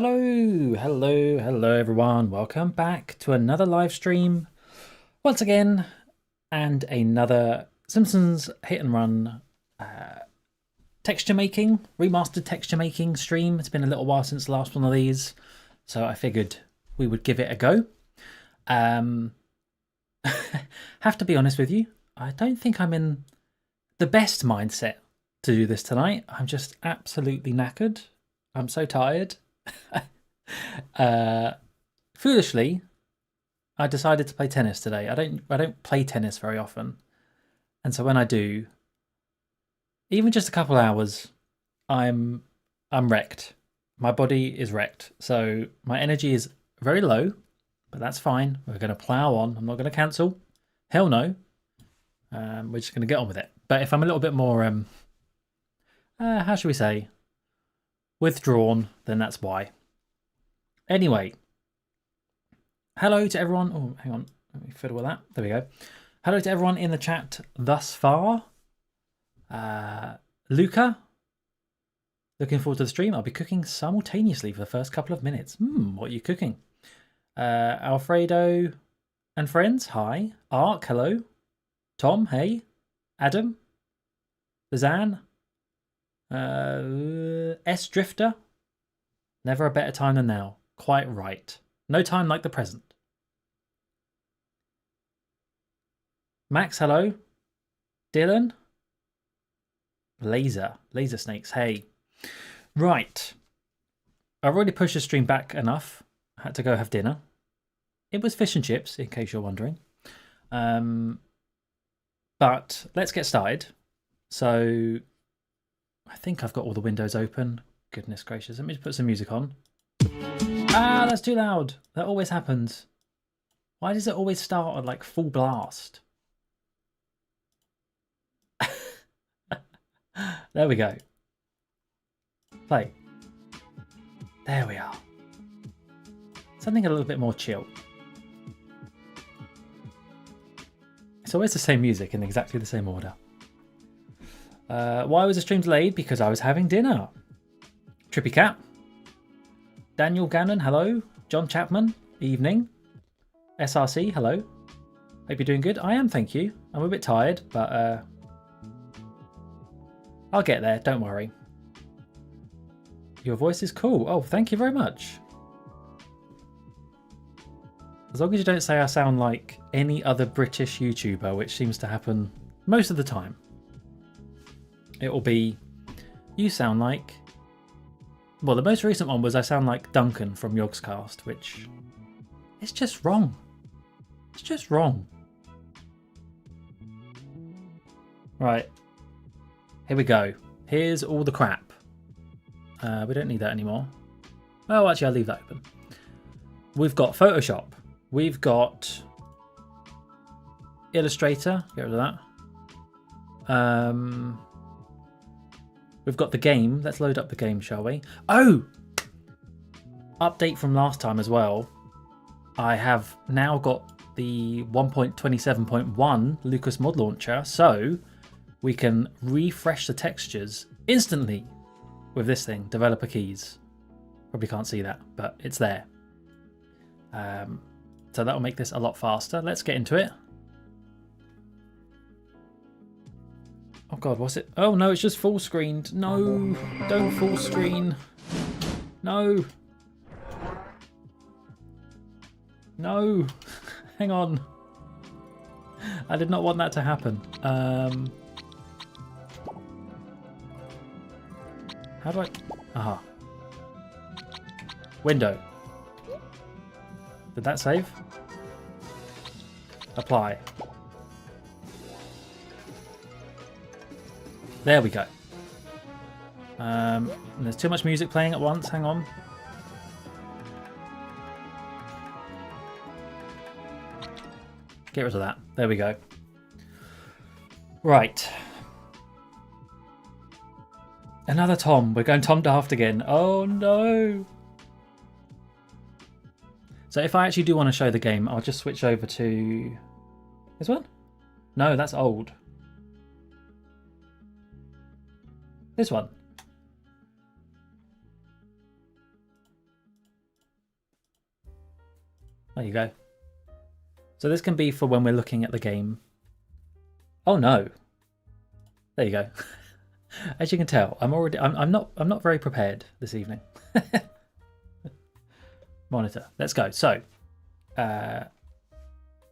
Hello everyone. Welcome back to another live stream once again, and another Simpsons hit and run texture making, remastered texture making stream. It's been a little while since the last one of these, so I figured we would give it a go. Have to be honest with you, I don't think I'm in the best mindset to do this tonight. I'm just absolutely knackered. I'm so tired. Foolishly, I decided to play tennis today. I don't play tennis very often, and so when I do, even just a couple hours, I'm wrecked. My body is wrecked, so my energy is very low, but that's fine. We're going to plow on. I'm not going to cancel. Hell no. We're just going to get on with it. But if I'm a little bit more, how should we say, withdrawn, then that's why. Anyway, hello to everyone. Oh, hang on. Let me fiddle with that. There we go. Hello to everyone in the chat thus far. Luca, looking forward to the stream. I'll be cooking simultaneously for the first couple of minutes. What are you cooking? Alfredo and friends, hi. Ark, hello. Tom, hey. Adam. Bazan. S Drifter. Never a better time than now. Quite right. No time like the present. Max, hello. Dylan. Laser snakes, hey. Right. I've already pushed the stream back enough. I had to go have dinner. It was fish and chips, in case you're wondering. But let's get started. So I think I've got all the windows open. Goodness gracious. Let me just put some music on. Ah, that's too loud. That always happens. Why does it always start at like full blast? There we go. Play. There we are. Something a little bit more chill. It's always the same music in exactly the same order. Why was the stream delayed? Because I was having dinner. Trippy Cat. Daniel Gannon, hello. John Chapman, evening. SRC, hello. Hope you're doing good. I am, thank you. I'm a bit tired, but I'll get there, don't worry. Your voice is cool. Oh, thank you very much. As long as you don't say I sound like any other British YouTuber, which seems to happen most of the time. It will be, you sound like... Well, the most recent one was I sound like Duncan from Yogscast, which is just wrong. It's just wrong. Right. Here we go. Here's all the crap. We don't need that anymore. Oh, actually, I'll leave that open. We've got Photoshop. We've got Illustrator. Get rid of that. We've got the game. Let's load up the game, shall we? Oh! Update from last time as well. I have now got the 1.27.1 Lucas Mod Launcher, so we can refresh the textures instantly with this thing, developer keys. Probably can't see that, but it's there. So that'll make this a lot faster. Let's get into it. Oh god, what's it? Oh no, it's just full screened. No, don't full screen. No. No. Hang on. I did not want that to happen. How do I... Aha. Window. Did that save? Apply. There we go. There's too much music playing at once. Hang on. Get rid of that. There we go. Right. Another Tom. We're going Tom Daft again. Oh no. So if I actually do want to show the game, I'll just switch over to this one. No, that's old. This one. There you go. So this can be for when we're looking at the game. Oh no. There you go. As you can tell, I'm not very prepared this evening. Monitor. Let's go. So, yeah,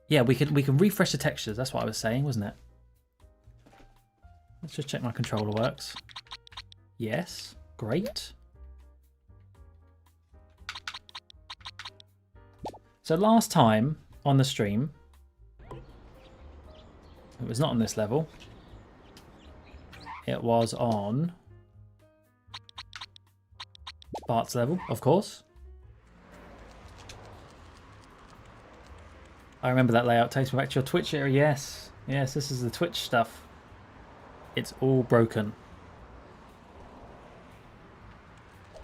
we can refresh the textures. That's what I was saying, wasn't it? Let's just check my controller works. Yes, great. So last time on the stream, it was not on this level. It was on Bart's level, of course. I remember that layout. Takes me back to your Twitch area. Yes, yes, this is the Twitch stuff. It's all broken.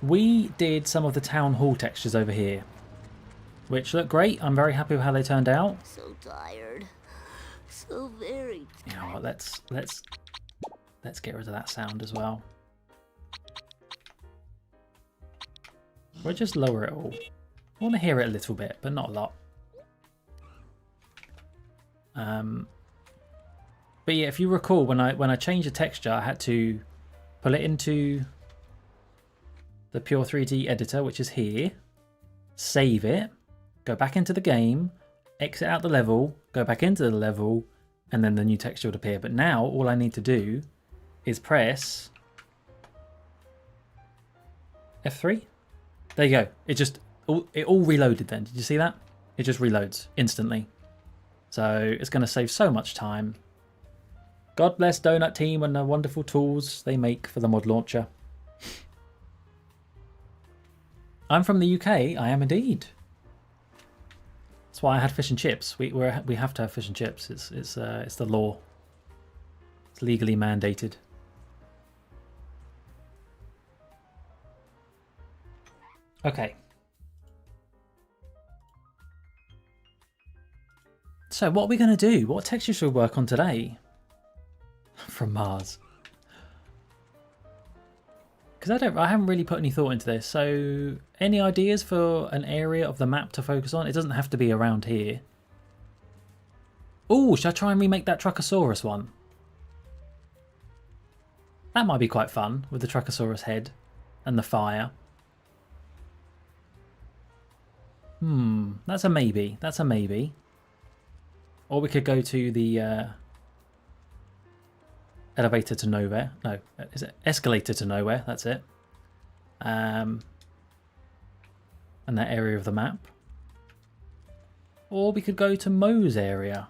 We did some of the town hall textures over here, which look great. I'm very happy with how they turned out. So tired. So very tired. You know what, let's get rid of that sound as well. We'll just lower it all. I want to hear it a little bit, but not a lot. But yeah, if you recall, when I changed the texture, I had to pull it into the Pure 3D editor, which is here, save it, go back into the game, exit out the level, go back into the level, and then the new texture would appear. But now all I need to do is press F3. There you go. It all reloaded then. Did you see that? It just reloads instantly. So it's going to save so much time. God bless Donut Team and the wonderful tools they make for the mod launcher. I'm from the UK. I am indeed. That's why I had fish and chips. We have to have fish and chips. It's the law. It's legally mandated. Okay. So what are we going to do? What texture should we work on today? From Mars. Because I haven't really put any thought into this. So any ideas for an area of the map to focus on? It doesn't have to be around here. Oh, should I try and remake that Truckosaurus one? That might be quite fun with the Truckosaurus head and the fire. That's a maybe. That's a maybe. Or we could go to the elevator to nowhere. No, is it escalator to nowhere? That's it. And that area of the map. Or we could go to Mo's area.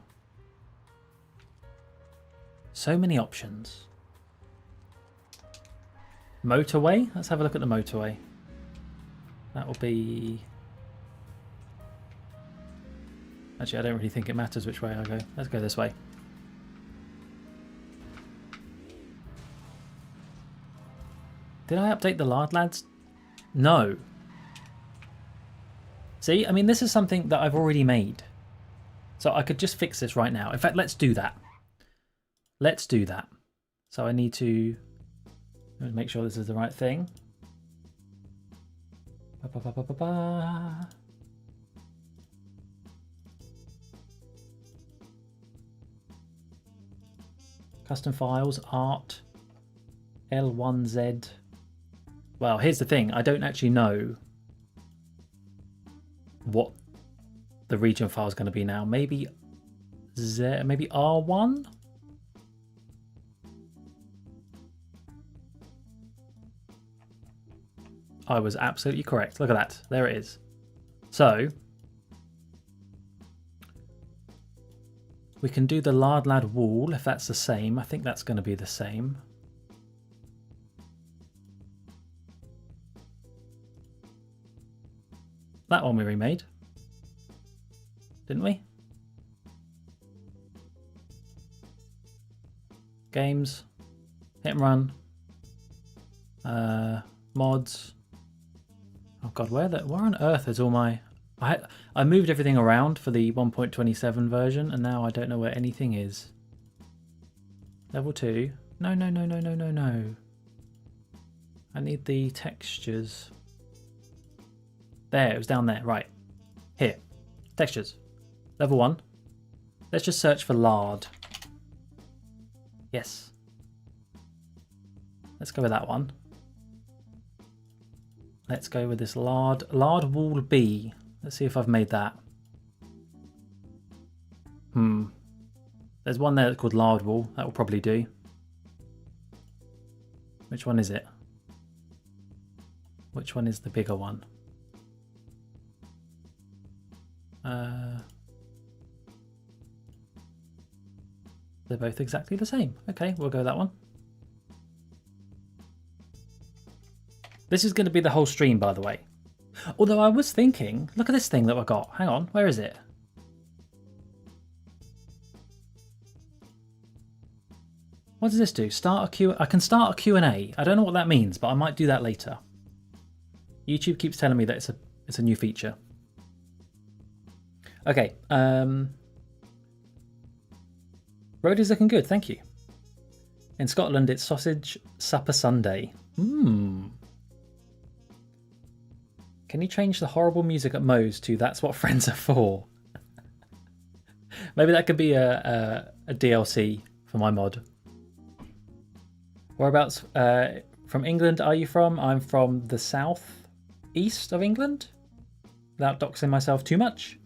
So many options. Motorway? Let's have a look at the motorway. That will be... Actually, I don't really think it matters which way I go. Let's go this way. Did I update the lard lads? No. See, I mean, this is something that I've already made. So I could just fix this right now. In fact, let's do that. Let's do that. So I need to make sure this is the right thing. Custom files, art, L1Z. Well, here's the thing. I don't actually know what the region file is going to be now. Maybe maybe R1? I was absolutely correct. Look at that. There it is. So we can do the lard lad wall if that's the same. I think that's going to be the same. That one we remade, didn't we? Games, hit and run, mods. Oh god, where on earth is all my... I moved everything around for the 1.27 version, and now I don't know where anything is. Level 2. No, no, no, no, no, no, no. I need the textures. There, it was down there. Right. Here. Textures. Level 1. Let's just search for lard. Yes. Let's go with that one. Let's go with this lard. Lard wall B. Let's see if I've made that. There's one there that's called lard wall. That will probably do. Which one is it? Which one is the bigger one? They're both exactly the same. Okay, we'll go with that one. This is going to be the whole stream, by the way. Although I was thinking, look at this thing that I got. Hang on, where is it? What does this do? Start a Q. I can start a Q&A. I don't know what that means, but I might do that later. YouTube keeps telling me that it's a new feature. Okay. Road is looking good, thank you. In Scotland, it's Sausage Supper Sunday. Can you change the horrible music at Moe's to That's What Friends Are For? Maybe that could be a DLC for my mod. Whereabouts from England are you from? I'm from the south east of England, without doxing myself too much.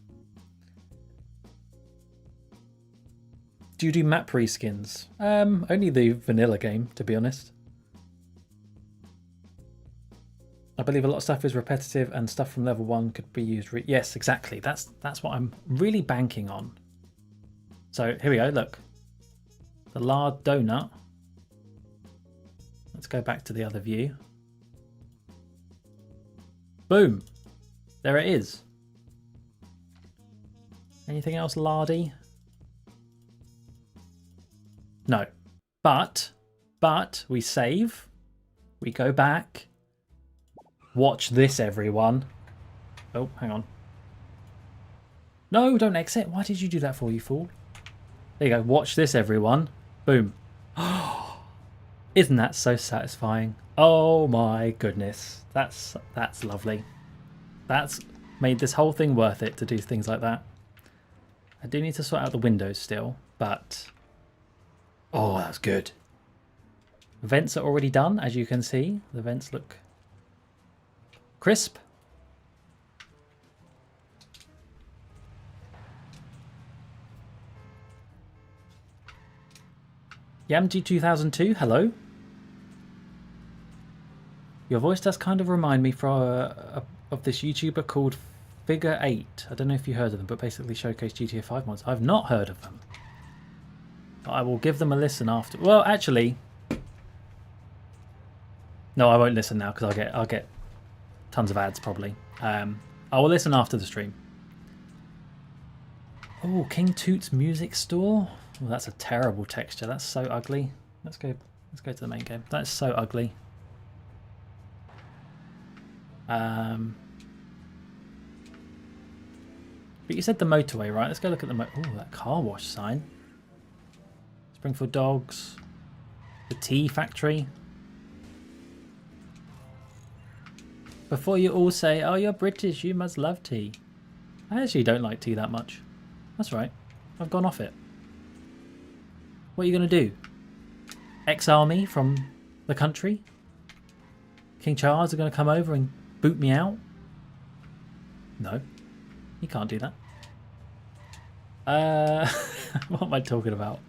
Do you do map reskins? Only the vanilla game, to be honest. I believe a lot of stuff is repetitive and stuff from level 1 could be used. Yes, exactly. That's what I'm really banking on. So here we go, look. The lard donut. Let's go back to the other view. Boom. There it is. Anything else lardy? No. But we save. We go back. Watch this, everyone. Oh, hang on. No, don't exit. Why did you do that for, you fool? There you go. Watch this, everyone. Boom. Isn't that so satisfying? Oh my goodness. That's lovely. That's made this whole thing worth it to do things like that. I do need to sort out the windows still, but... Oh, that's good. Vents are already done, as you can see. The vents look crisp. Yamg2002, hello. Your voice does kind of remind me of this YouTuber called Figure 8. I don't know if you heard of them, but basically showcase GTA 5 mods. I've not heard of them. But I will give them a listen after. Well, actually, no, I won't listen now because I'll get tons of ads probably. I will listen after the stream. Oh, King Toot's music store. Oh, that's a terrible texture. That's so ugly. Let's go to the main game. That's so ugly. But you said the motorway, right? Let's go look at the that car wash sign. Springfield Dogs. The tea factory. Before you all say, oh, you're British, you must love tea. I actually don't like tea that much. That's right. I've gone off it. What are you going to do? Exile me from the country? King Charles are going to come over and boot me out? No. You can't do that. What am I talking about?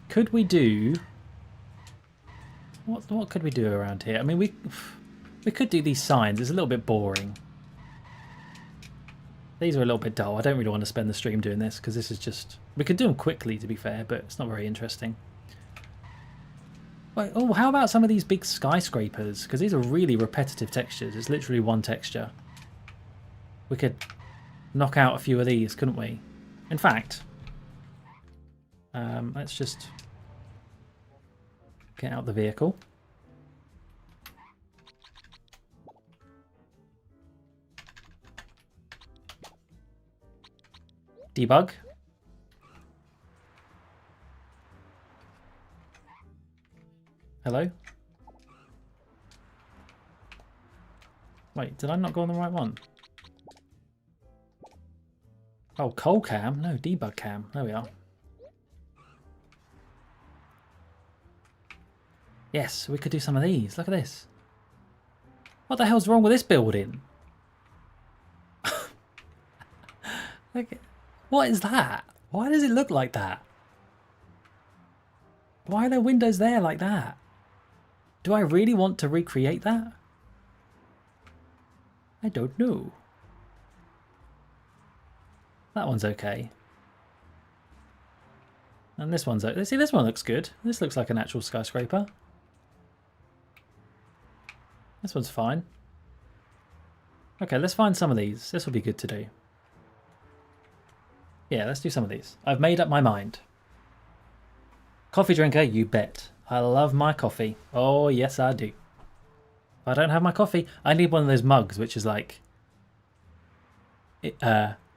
Could we do... What could we do around here? I mean, we could do these signs. It's a little bit boring. These are a little bit dull. I don't really want to spend the stream doing this because this is just... We could do them quickly, to be fair, but it's not very interesting. Wait, oh, how about some of these big skyscrapers? Because these are really repetitive textures. It's literally one texture. We could knock out a few of these, couldn't we? In fact, let's just get out the vehicle. Debug. Hello? Wait, did I not go on the right one? Oh, coal cam? No, debug cam. There we are. Yes, we could do some of these. Look at this. What the hell's wrong with this building? What is that? Why does it look like that? Why are there windows there like that? Do I really want to recreate that? I don't know. That one's okay. And this one's okay. See, this one looks good. This looks like an actual skyscraper. This one's fine. Okay, let's find some of these. This will be good to do. Yeah, let's do some of these. I've made up my mind. Coffee drinker, you bet. I love my coffee. Oh, yes, I do. If I don't have my coffee, I need one of those mugs, which is like,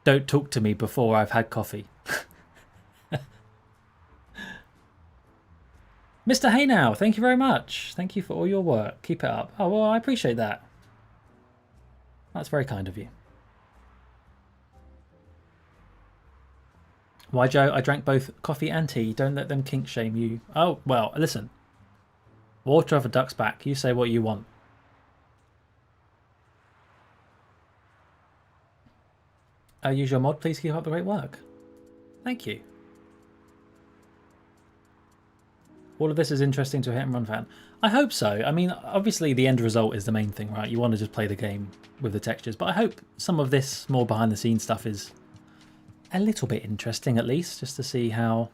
don't talk to me before I've had coffee. Mr. Hey Now, thank you very much. Thank you for all your work. Keep it up. Oh, well, I appreciate that. That's very kind of you. Why, Joe? I drank both coffee and tea. Don't let them kink shame you. Oh, well, listen. Water off a duck's back. You say what you want. Use your mod. Please keep up the great work. Thank you. All of this is interesting to a hit and run fan. I hope so. I mean, obviously the end result is the main thing, right? You want to just play the game with the textures. But I hope some of this more behind the scenes stuff is a little bit interesting, at least, just to see how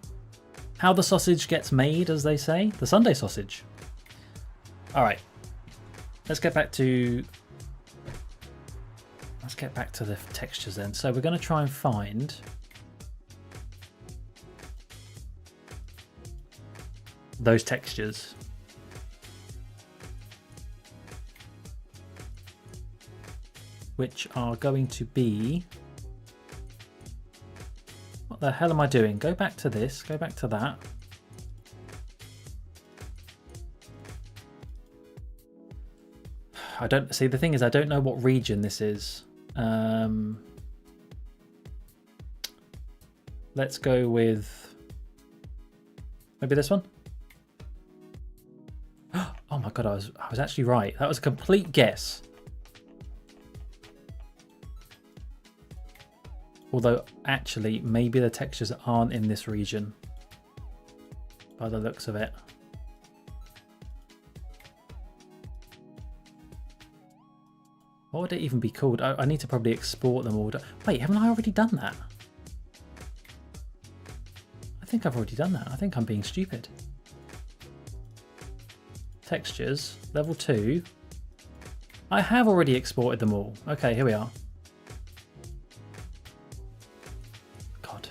the sausage gets made, as they say. The Sunday sausage. All right. Let's get back to the textures then. So we're going to try and find those textures. Which are going to be... What the hell am I doing? Go back to this, go back to that. I don't see, the thing is I don't know what region this is. Let's go with maybe this one. Oh my god, I was actually right. That was a complete guess. Although actually maybe the textures aren't in this region by the looks of it. What would it even be called? I need to probably export them all. Wait, haven't I already done that? I think I've already done that. I think I'm being stupid. Textures, level 2. I have already exported them all. Okay, here we are. God.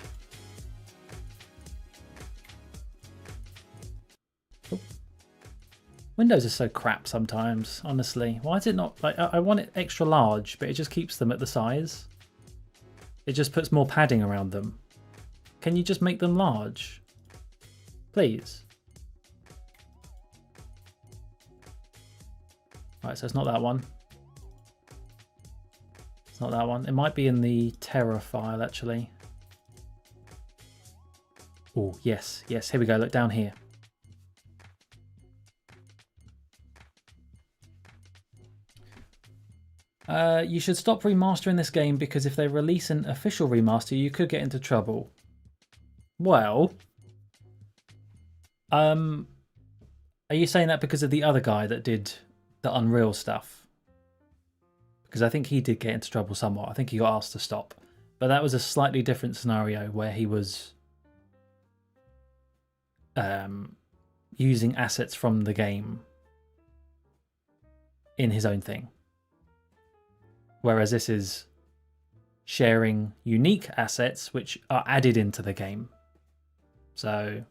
Oh. Windows are so crap sometimes, honestly. Why is it not, like, I want it extra large, but it just keeps them at the size. It just puts more padding around them. Can you just make them large? Please. Right, so it's not that one. It's not that one. It might be in the Terra file, actually. Oh, yes, yes. Here we go. Look down here. You should stop remastering this game because if they release an official remaster, you could get into trouble. Well, are you saying that because of the other guy that did the Unreal stuff? Because I think he did get into trouble somewhat. I think he got asked to stop. But that was a slightly different scenario where he was using assets from the game in his own thing. Whereas this is sharing unique assets which are added into the game. So...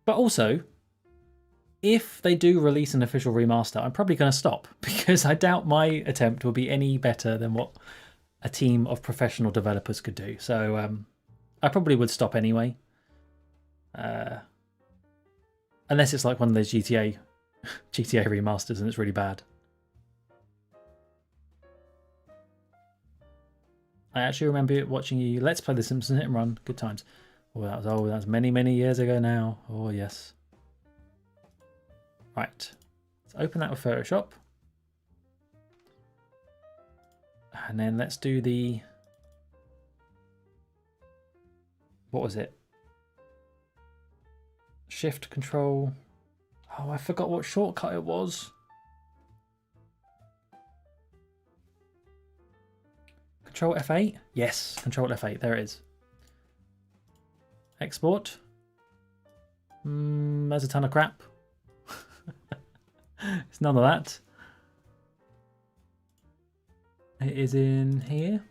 But also, if they do release an official remaster, I'm probably going to stop because I doubt my attempt will be any better than what a team of professional developers could do. So I probably would stop anyway. Unless it's like one of those GTA remasters and it's really bad. I actually remember watching you Let's Play The Simpsons Hit and Run. Good times. Oh, that was many, many years ago now. Oh, yes. Right. Let's open that with Photoshop. And then let's do the... What was it? Shift Control. Oh, I forgot what shortcut it was. Control F8? Yes, Control F8. There it is. Export. There's a ton of crap. It's none of that. It is in here.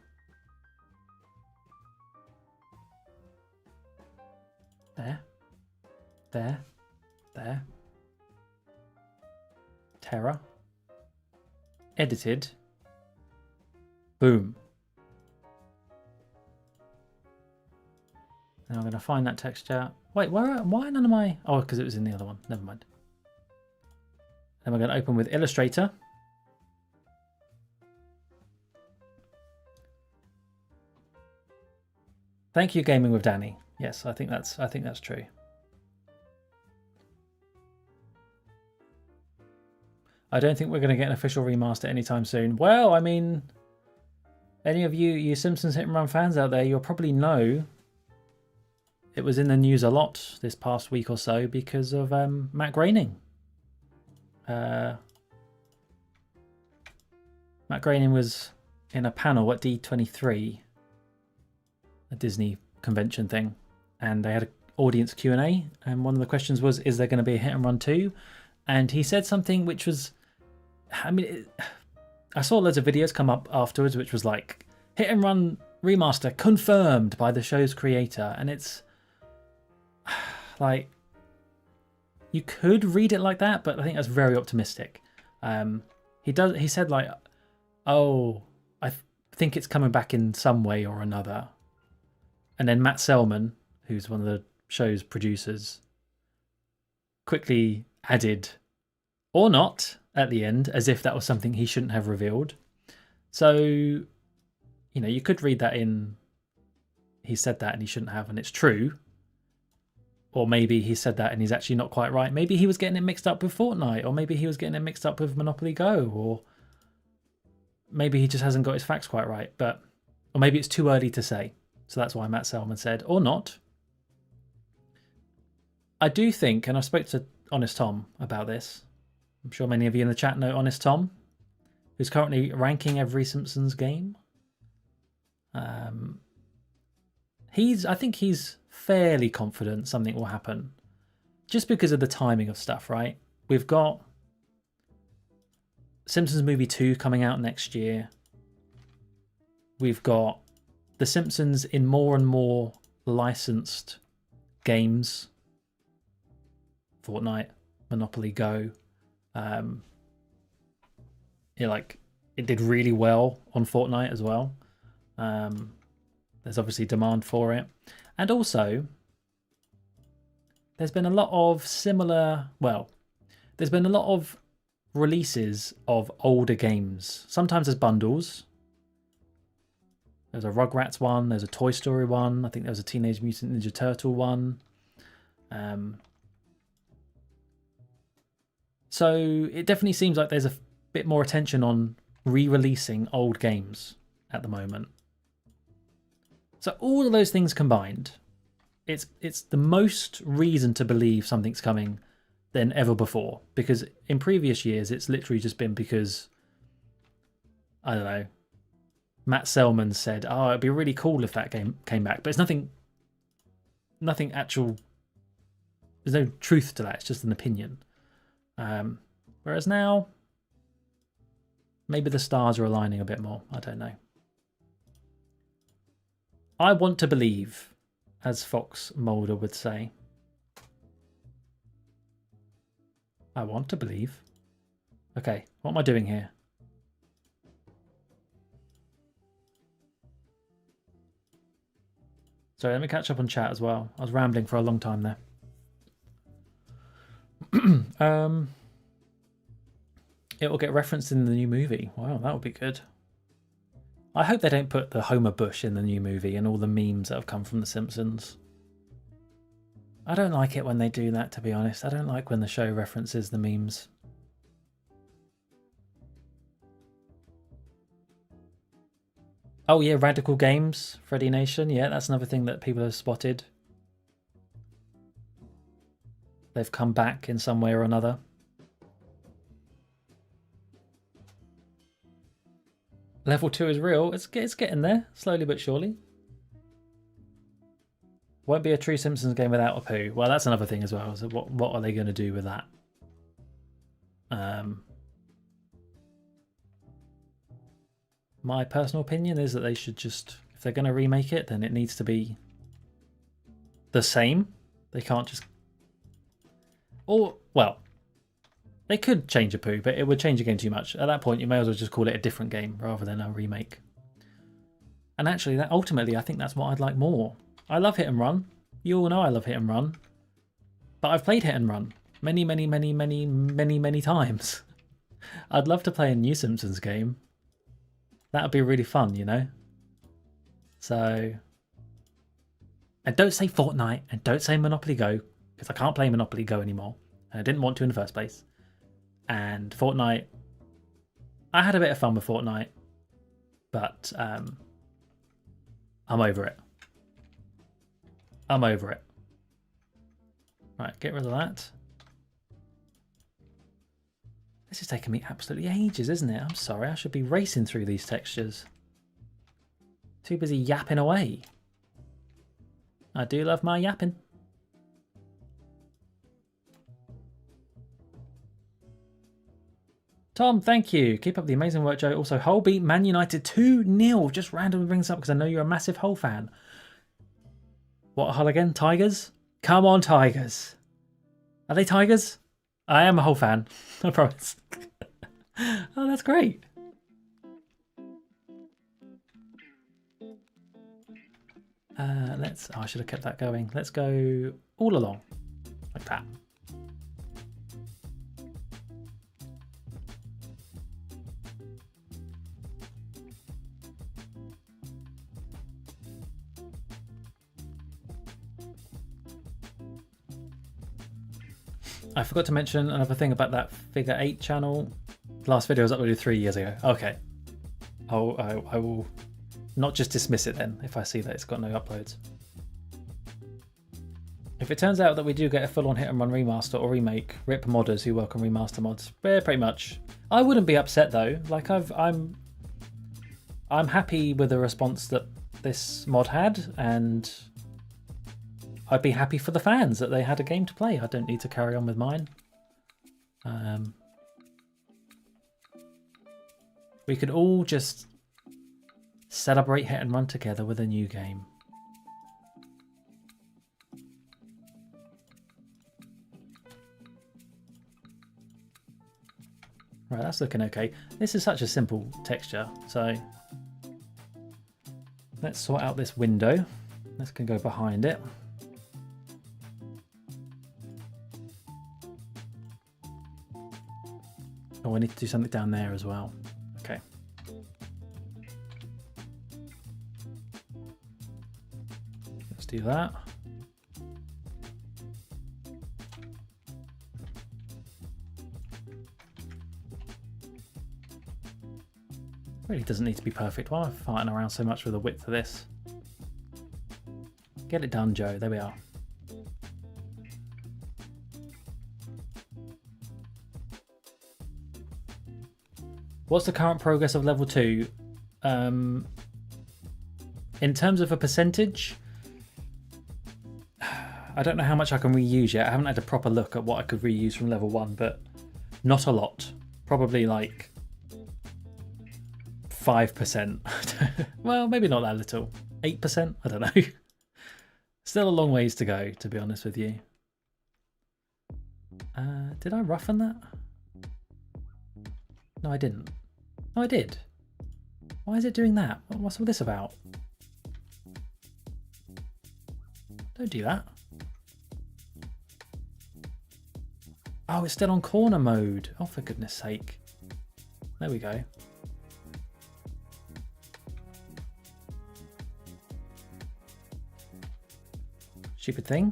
There. There. There. Terror. Edited. Boom. Now I'm going to find that texture. Wait, why none of my... Oh, because it was in the other one. Never mind. Then we're going to open with Illustrator. Thank you, Gaming with Danny. Yes, I think that's true. I don't think we're going to get an official remaster anytime soon. Well, I mean, any of you Simpsons Hit and Run fans out there, you'll probably know it was in the news a lot this past week or so because of Matt Groening. Matt Groening was in a panel at D23, a Disney convention thing, and they had an audience Q&A, and one of the questions was, is there going to be a Hit and Run 2? And he said something which was, I mean, I saw loads of videos come up afterwards which was like, Hit and Run remaster confirmed by the show's creator, and it's like, you could read it like that, but I think that's very optimistic. He said like, oh, I think it's coming back in some way or another. And then Matt Selman, who's one of the show's producers, quickly added, or not, at the end, as if that was something he shouldn't have revealed. So, you know, you could read that in, he said that and he shouldn't have, and it's true. Or maybe he said that and he's actually not quite right. Maybe he was getting it mixed up with Fortnite, or maybe he was getting it mixed up with Monopoly Go, or maybe he just hasn't got his facts quite right. Or maybe it's too early to say. So that's why Matt Selman said, or not. I do think, and I spoke to Honest Tom about this. I'm sure many of you in the chat know Honest Tom, who's currently ranking every Simpsons game. I think he's fairly confident something will happen, just because of the timing of stuff, right? We've got Simpsons Movie 2 coming out next year. We've got The Simpsons in more and more licensed games. Fortnite, Monopoly Go. It did really well on Fortnite as well. There's obviously demand for it. And also, there's been a lot of there's been a lot of releases of older games, sometimes as bundles. There's a Rugrats one, there's a Toy Story one, I think there was a Teenage Mutant Ninja Turtle one. So it definitely seems like there's a bit more attention on re-releasing old games at the moment. So all of those things combined, it's the most reason to believe something's coming than ever before. Because in previous years, it's literally just been because, I don't know, Matt Selman said, oh, it'd be really cool if that game came back. But it's nothing actual, there's no truth to that. It's just an opinion. Whereas now, maybe the stars are aligning a bit more. I don't know. I want to believe, as Fox Mulder would say. I want to believe. Okay, what am I doing here? Sorry, let me catch up on chat as well. I was rambling for a long time there. It will get referenced in the new movie. Wow, that would be good. I hope they don't put the Homer Bush in the new movie and all the memes that have come from The Simpsons. I don't like it when they do that, to be honest. I don't like when the show references the memes. Oh yeah, Radical Games, Freddy Nation. Yeah, that's another thing that people have spotted. They've come back in some way or another. Level 2 is real. It's getting there, slowly but surely. Won't be a true Simpsons game without a poo. Well, that's another thing as well. So what are they going to do with that? My personal opinion is that they should just, if they're going to remake it, then it needs to be the same. They can't just... Or, well, they could change a poo, but it would change the game too much. At that point, you may as well just call it a different game rather than a remake. And actually, that ultimately, I think that's what I'd like more. I love Hit and Run. You all know I love Hit and Run. But I've played Hit and Run many, many, many, many, many, many times. I'd love to play a new Simpsons game. That would be really fun, you know? So... And don't say Fortnite, and don't say Monopoly Go, because I can't play Monopoly Go anymore. And I didn't want to in the first place. And Fortnite... I had a bit of fun with Fortnite. But, I'm over it. I'm over it. Right, get rid of that. This is taking me absolutely ages, isn't it? I'm sorry, I should be racing through these textures. Too busy yapping away. I do love my yapping. Tom, thank you. Keep up the amazing work, Joe. Also, Hull beat Man United 2-0. Just randomly brings up because I know you're a massive Hull fan. What, Hull again? Tigers? Come on, Tigers. Are they Tigers? I am a Hull fan. I promise. Oh, that's great. I should have kept that going. Let's go all along. Like that. I forgot to mention another thing about that Figure 8 channel. The last video was uploaded 3 years ago. Okay. I will not just dismiss it then if I see that it's got no uploads. If it turns out that we do get a full-on hit and run remaster or remake, rip modders who welcome remaster mods. Yeah, pretty much. I wouldn't be upset though. Like I'm happy with the response that this mod had, and I'd be happy for the fans that they had a game to play. I don't need to carry on with mine. We could all just celebrate hit and run together with a new game. Right, that's looking okay. This is such a simple texture, so let's sort out this window. Let's go behind it. Oh, I need to do something down there as well. Okay. Let's do that. Really doesn't need to be perfect. Why am I fighting around so much with the width of this? Get it done, Joe. There we are. What's the current progress of level 2? In terms of a percentage, I don't know how much I can reuse yet. I haven't had a proper look at what I could reuse from level 1, but not a lot. Probably like 5%. Well, maybe not that little. 8%? I don't know. Still a long ways to go, to be honest with you. Did I roughen that? No, I didn't. Oh, I did. Why is it doing that? What's all this about? Don't do that. Oh, it's still on corner mode. Oh, for goodness sake. There we go. Stupid thing.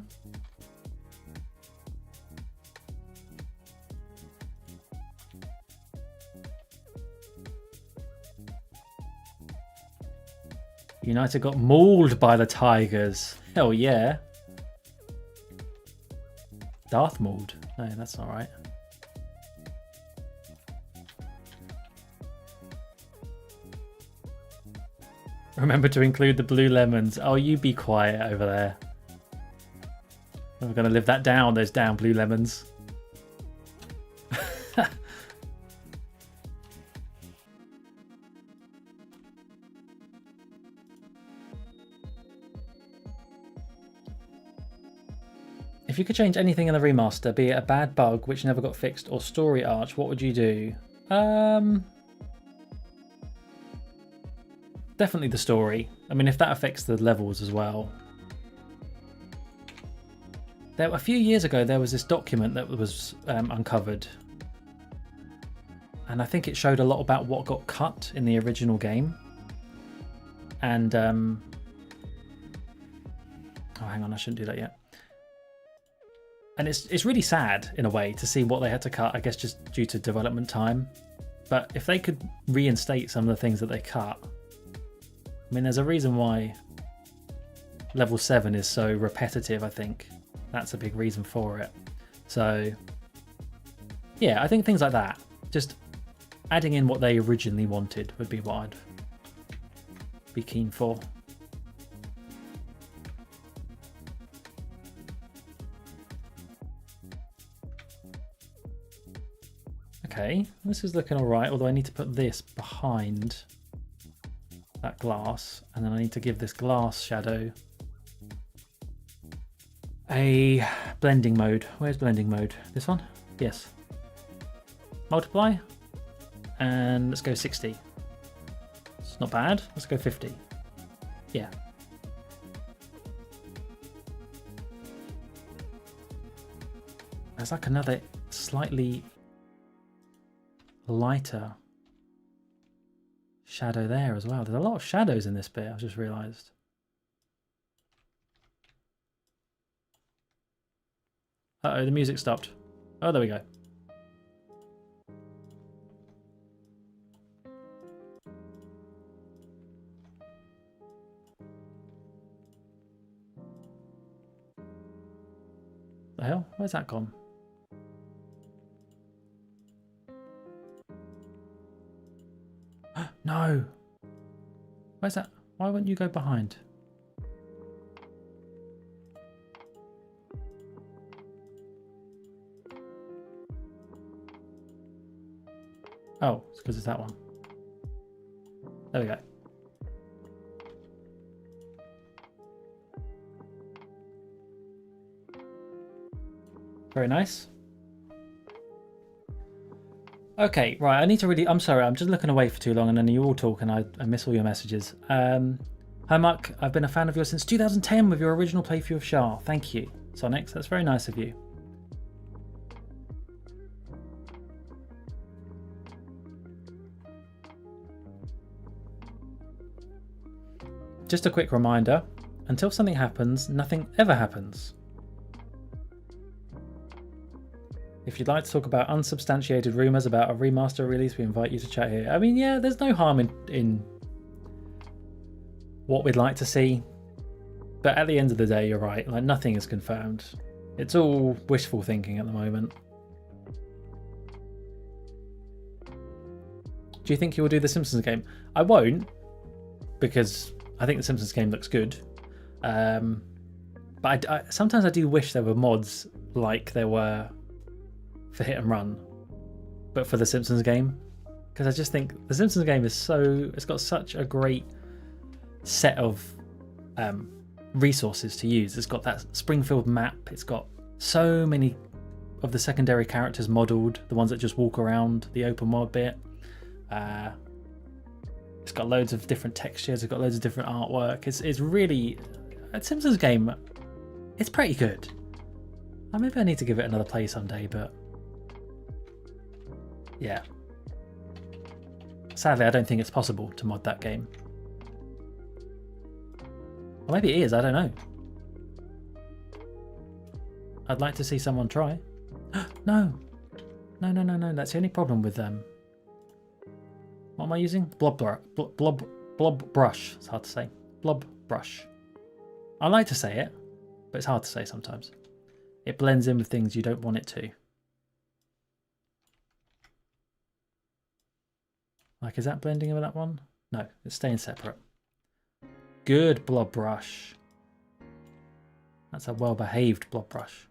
United got mauled by the Tigers. Hell yeah. Darth mauled. No, that's not right. Remember to include the blue lemons. Oh, you be quiet over there. I'm going to live that down, those damn blue lemons. If you could change anything in the remaster, be it a bad bug which never got fixed or story arch, what would you do? Definitely the story. I mean, if that affects the levels as well. A few years ago, there was this document that was uncovered. And I think it showed a lot about what got cut in the original game. And, oh, hang on, I shouldn't do that yet. And it's really sad, in a way, to see what they had to cut, I guess just due to development time. But if they could reinstate some of the things that they cut, I mean, there's a reason why level 7 is so repetitive, I think. That's a big reason for it. So, yeah, I think things like that, just adding in what they originally wanted would be what I'd be keen for. Okay, this is looking all right, although I need to put this behind that glass, and then I need to give this glass shadow a blending mode. Where's blending mode? This one? Yes. Multiply, and let's go 60. It's not bad. Let's go 50. Yeah. There's like another slightly lighter shadow there as well. There's a lot of shadows in this bit, I've just realised. Uh-oh, the music stopped. Oh, there we go. The hell? Where's that gone? No! Where's that? Why wouldn't you go behind? Oh, it's because it's that one. There we go. Very nice. Okay, right, I need to really... I'm sorry, I'm just looking away for too long and then you all talk and I miss all your messages. Hi Muck, I've been a fan of yours since 2010 with your original playthrough of Shah. Thank you, Sonics, that's very nice of you. Just a quick reminder, until something happens, nothing ever happens. If you'd like to talk about unsubstantiated rumours about a remaster release, we invite you to chat here. I mean, yeah, there's no harm in what we'd like to see. But at the end of the day, you're right. Like, nothing is confirmed. It's all wishful thinking at the moment. Do you think you will do the Simpsons game? I won't, because I think the Simpsons game looks good. But sometimes I do wish there were mods like there were for Hit and Run, but for the Simpsons game, because I just think the Simpsons game is it's got such a great set of resources to use. It's got that Springfield map, it's got so many of the secondary characters modelled, the ones that just walk around the open world bit. It's got loads of different textures, it's got loads of different artwork. It's really, a Simpsons game, it's pretty good. Maybe I need to give it another play someday, but yeah. Sadly, I don't think it's possible to mod that game. Or maybe it is, I don't know. I'd like to see someone try. No. No. That's the only problem with them. What am I using? Blob brush. It's hard to say. Blob brush. I like to say it, but it's hard to say sometimes. It blends in with things you don't want it to. Like, is that blending in with that one? No, it's staying separate. Good blob brush. That's a well-behaved blob brush.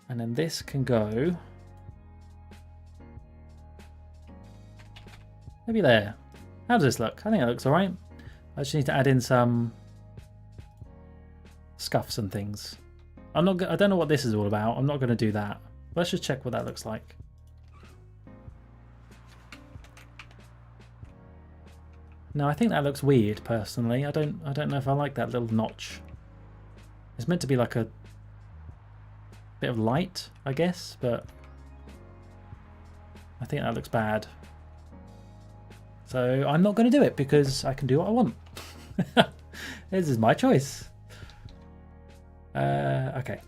And then this can go maybe there. How does this look? I think it looks alright. I just need to add in some scuffs and things. I don't know what this is all about. I'm not going to do that. Let's just check what that looks like. No, I think that looks weird personally. I don't know if I like that little notch. It's meant to be like a bit of light, I guess, but I think that looks bad. So I'm not going to do it because I can do what I want. This is my choice. Okay.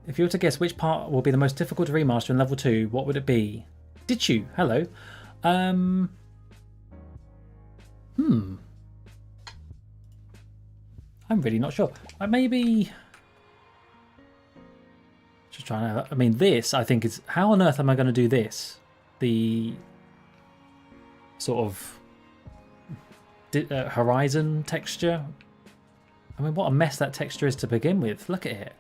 If you were to guess which part will be the most difficult to remaster in level 2, what would it be? Did you? Hello. I'm really not sure. Maybe... Just trying to... I mean, this, I think, is... How on earth am I going to do this? The sort of horizon texture. I mean, what a mess that texture is to begin with. Look at it.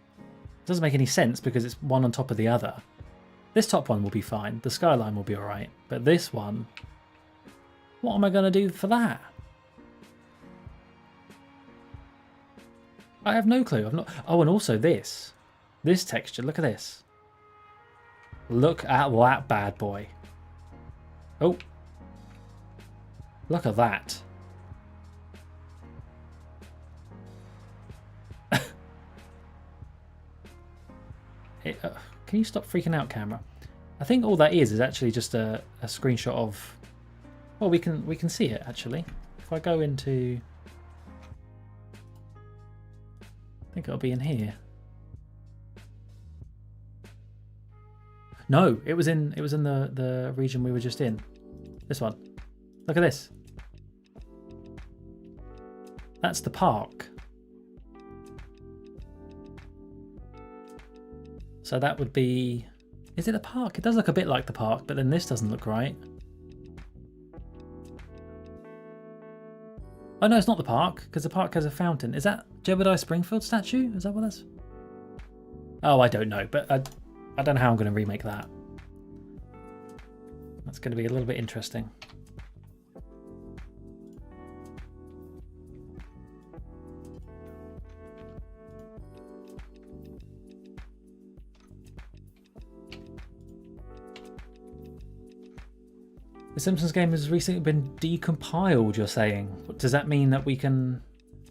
It doesn't make any sense because it's one on top of the other. This top one will be fine. The skyline will be alright. But this one... What am I going to do for that? I have no clue. I've not... Oh, and also this. This texture. Look at this. Look at that bad boy. Oh. Look at that. Can you stop freaking out, camera? I think all that is actually just a screenshot of... Well, we can see it, actually. If I go into... I think it'll be in here. No, it was in the region we were just in. This one. Look at this. That's the park. So that would be... Is it the park? It does look a bit like the park, but then this doesn't look right. Oh no, it's not the park, because the park has a fountain. Is that Jebediah Springfield statue? Is that what that's... Oh, I don't know, but I don't know how I'm going to remake that. That's going to be a little bit interesting. The Simpsons game has recently been decompiled, you're saying. Does that mean that we can...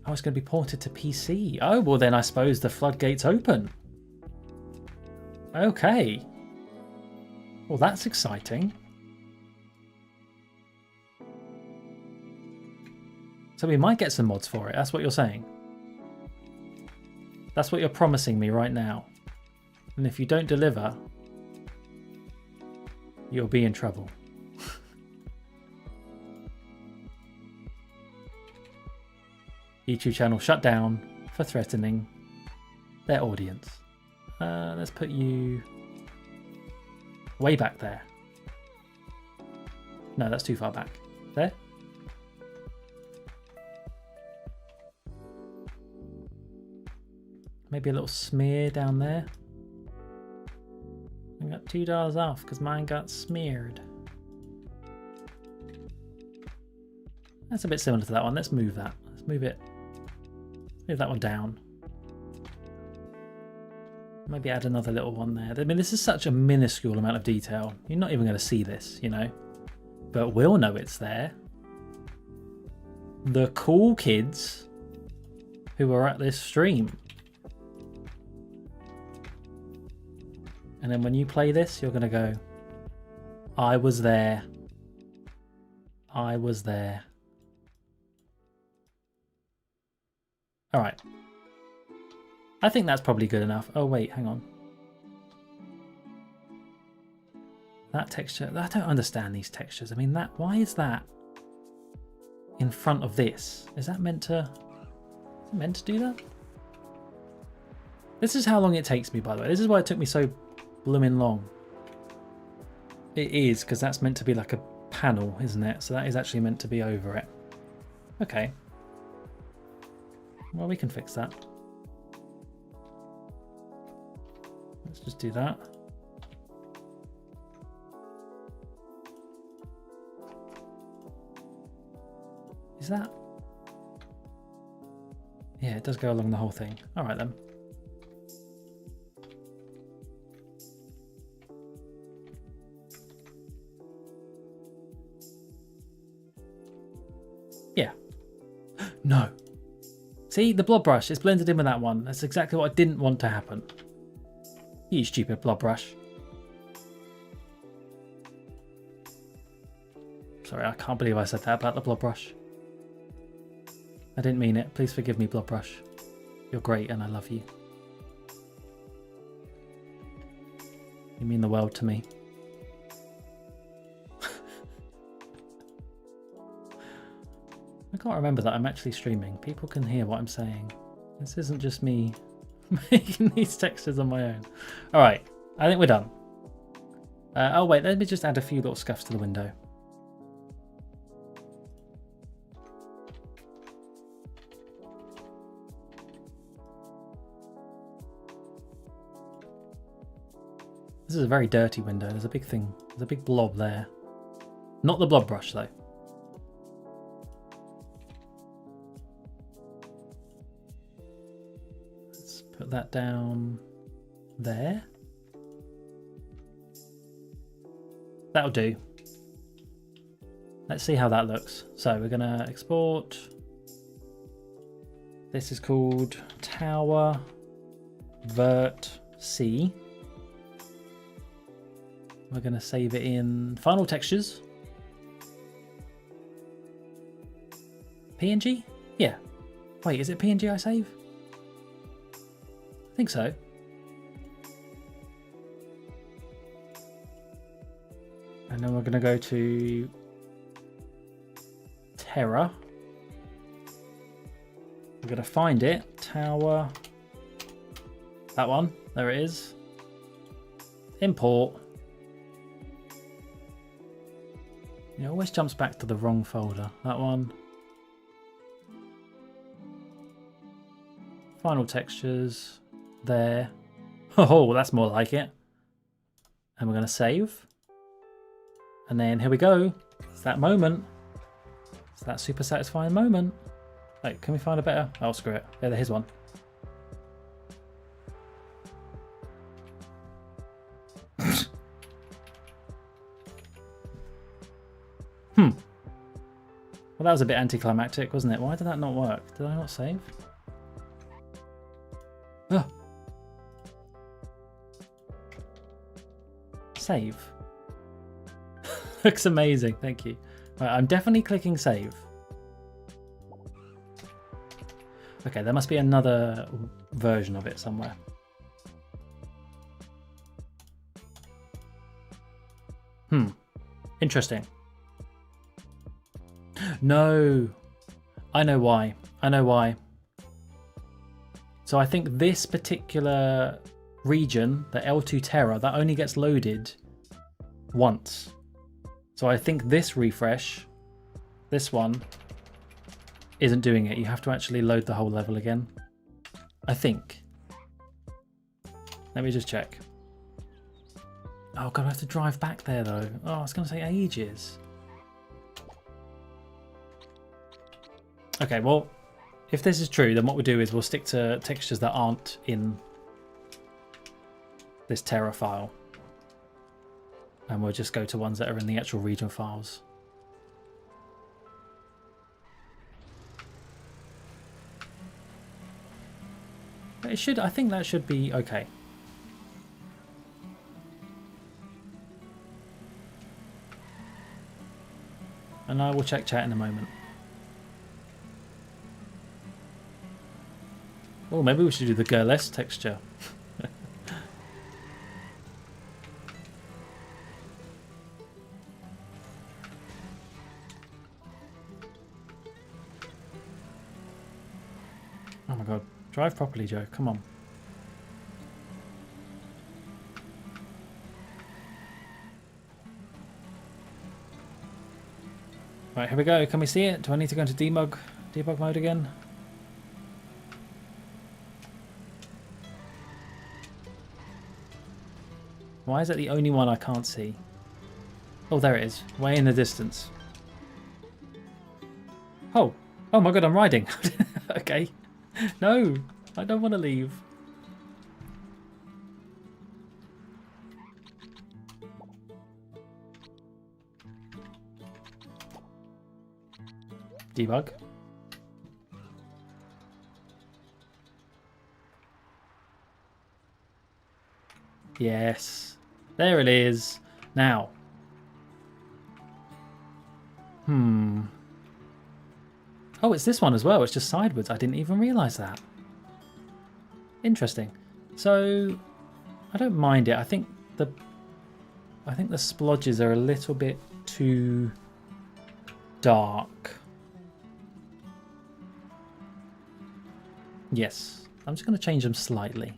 Oh, it's going to be ported to PC. Oh, well then I suppose the floodgates open. Okay. Well, that's exciting. So we might get some mods for it. That's what you're saying. That's what you're promising me right now. And if you don't deliver, you'll be in trouble. YouTube channel shut down for threatening their audience. Let's put you way back there. No, that's too far back. There. Maybe a little smear down there. I got $2 off because mine got smeared. That's a bit similar to that one. Let's move that. Let's move it. Move that one down. Maybe add another little one there. I mean, this is such a minuscule amount of detail. You're not even going to see this, you know. But we'll know it's there. The cool kids who are at this stream. And then when you play this, you're going to go, I was there I was there. All right. I think that's probably good enough. Oh, wait, hang on. That texture, I don't understand these textures. I mean, why is that in front of this? Is that meant to do that? This is how long it takes me, by the way. This is why it took me so blooming long. It is, because that's meant to be like a panel, isn't it? So that is actually meant to be over it. Okay. Well, we can fix that. Let's just do that. Is that? Yeah, it does go along the whole thing. All right then. Yeah. No. See, the blob brush is blended in with that one. That's exactly what I didn't want to happen. You stupid blob brush. Sorry, I can't believe I said that about the blob brush. I didn't mean it. Please forgive me, blob brush. You're great and I love you. You mean the world to me. I can't remember that I'm actually streaming. People can hear what I'm saying. This isn't just me making these textures on my own. All right, I think we're done. Oh wait, let me just add a few little scuffs to the window. This is a very dirty window. There's a big thing. There's a big blob there. Not the blob brush though. Let's put that down there. That'll do. Let's see how that looks. So we're gonna export. This is called Tower Vert C. We're going to save it in Final Textures. PNG? Yeah. Wait, is it PNG I save? I think so. And then we're going to go to Terra. We're going to find it. Tower. That one. There it is. Import. It always jumps back to the wrong folder. That one. Final Textures. There. Oh, that's more like it. And we're going to save. And then here we go. It's that moment. It's that super satisfying moment. Wait, can we find a better? Oh, screw it. Yeah, here's one. Well, that was a bit anticlimactic, wasn't it? Why did that not work? Did I not save? Oh. Save. Looks amazing, thank you. Right, I'm definitely clicking save. Okay, there must be another version of it somewhere. Interesting. No, I know why. I know why. So I think this particular region, the L2 Terra, that only gets loaded once. So I think this refresh, this one, isn't doing it. You have to actually load the whole level again. I think. Let me just check. Oh god, I have to drive back there though. Oh, I was going to say ages. Okay, well, if this is true, then what we'll do is we'll stick to textures that aren't in this Terra file. And we'll just go to ones that are in the actual region files. But it should, I think that should be okay. And I will check chat in a moment. Oh, maybe we should do the girlesque texture. Oh my god. Drive properly, Joe. Come on. Right, here we go. Can we see it? Do I need to go into debug mode again? Why is it the only one I can't see? Oh, there it is. Way in the distance. Oh. Oh my god, I'm riding. Okay. No, I don't want to leave. Debug. Yes. There it is. Now. Oh, it's this one as well. It's just sideways. I didn't even realise that. Interesting. So, I don't mind it. I think the splodges are a little bit too dark. Yes. I'm just going to change them slightly.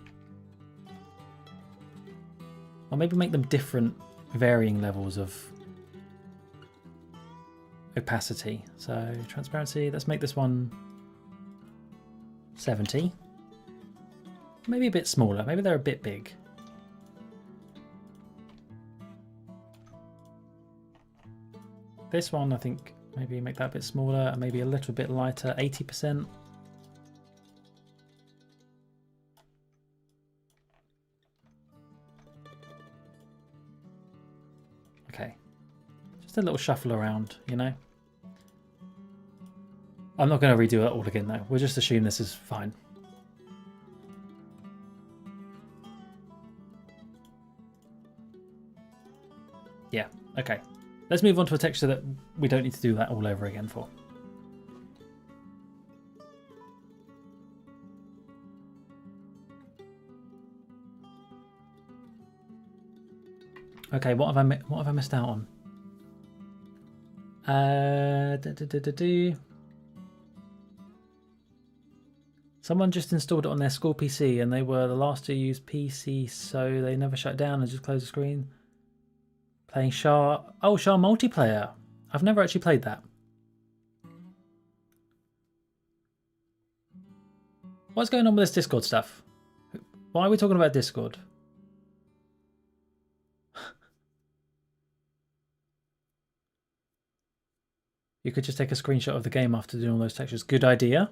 Or maybe make them different varying levels of opacity. So transparency, let's make this one 70. Maybe a bit smaller. Maybe they're a bit big. This one, I think, maybe make that a bit smaller and maybe a little bit lighter, 80%. Okay. Just a little shuffle around, you know? I'm not going to redo it all again, though. We'll just assume this is fine. Yeah, okay. Let's move on to a texture that we don't need to do that all over again for. Okay, what have I missed out on? Someone just installed it on their school PC and they were the last to use PC, so they never shut down and just closed the screen. Playing Shah. Oh, Shah multiplayer. I've never actually played that. What's going on with this Discord stuff? Why are we talking about Discord? You could just take a screenshot of the game after doing all those textures. Good idea.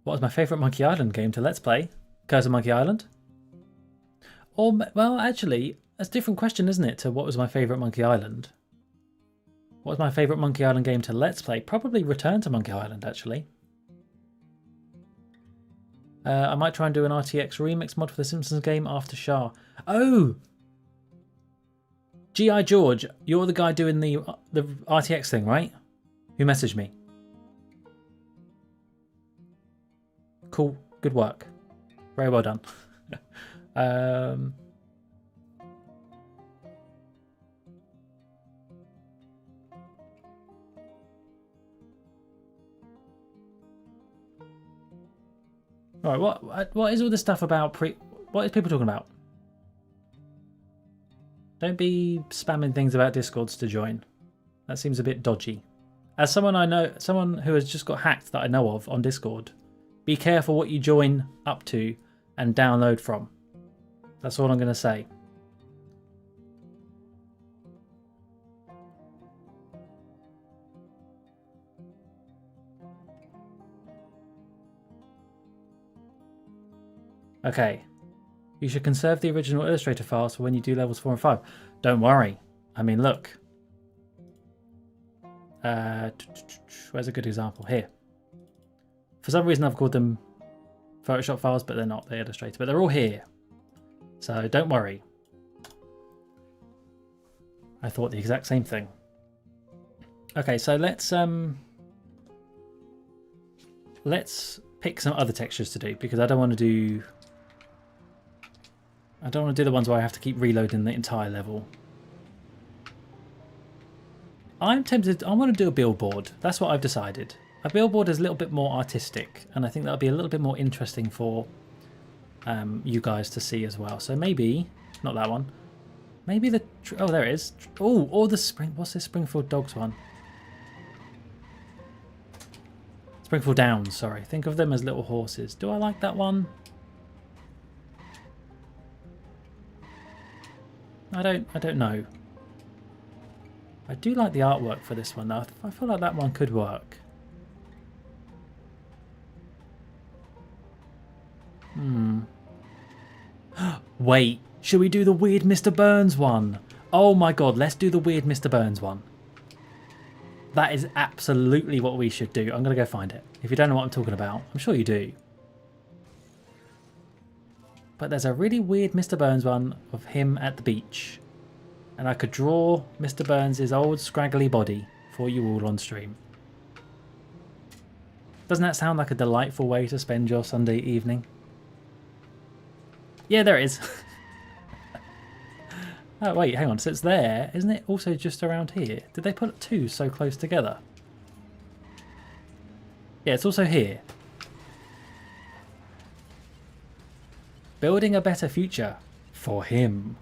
What was my favourite Monkey Island game to Let's Play? Curse of Monkey Island? Or, well, actually, that's a different question, isn't it, to what was my favourite Monkey Island? What was my favourite Monkey Island game to Let's Play? Probably Return to Monkey Island, actually. I might try and do an RTX remix mod for the Simpsons game after Shah. Oh! G.I. George, you're the guy doing the RTX thing, right? Who messaged me? Cool. Good work. Very well done. All right, what is all this stuff about what is people talking about? Don't be spamming things about Discords to join. That seems a bit dodgy. As someone I know, someone who has just got hacked that I know of on Discord, be careful what you join up to and download from. That's all I'm going to say. Okay. You should conserve the original Illustrator files for when you do levels 4 and 5. Don't worry. I mean, look. Where's a good example? Here. For some reason I've called them Photoshop files, but they're not. They're Illustrator. But they're all here. So don't worry. I thought the exact same thing. Okay, so let's pick some other textures to do, because I don't want to do the ones where I have to keep reloading the entire level. I'm tempted, I want to do a billboard. That's what I've decided. A billboard is a little bit more artistic, and I think that'll be a little bit more interesting for you guys to see as well. So maybe, not that one. Maybe the, oh, there it is. Oh, or the what's this Springfield Dogs one? Springfield Downs, sorry. Think of them as little horses. Do I like that one? I don't know. I do like the artwork for this one though. I feel like that one could work. Wait, should we do the weird Mr. Burns one? Oh my god, let's do the weird Mr. Burns one. That is absolutely what we should do. I'm going to go find it. If you don't know what I'm talking about, I'm sure you do. But there's a really weird Mr. Burns one of him at the beach. And I could draw Mr. Burns' old scraggly body for you all on stream. Doesn't that sound like a delightful way to spend your Sunday evening? Yeah, there it is. Oh, wait, hang on. So it's there. Isn't it also just around here? Did they put two so close together? Yeah, it's also here. Building a better future for him.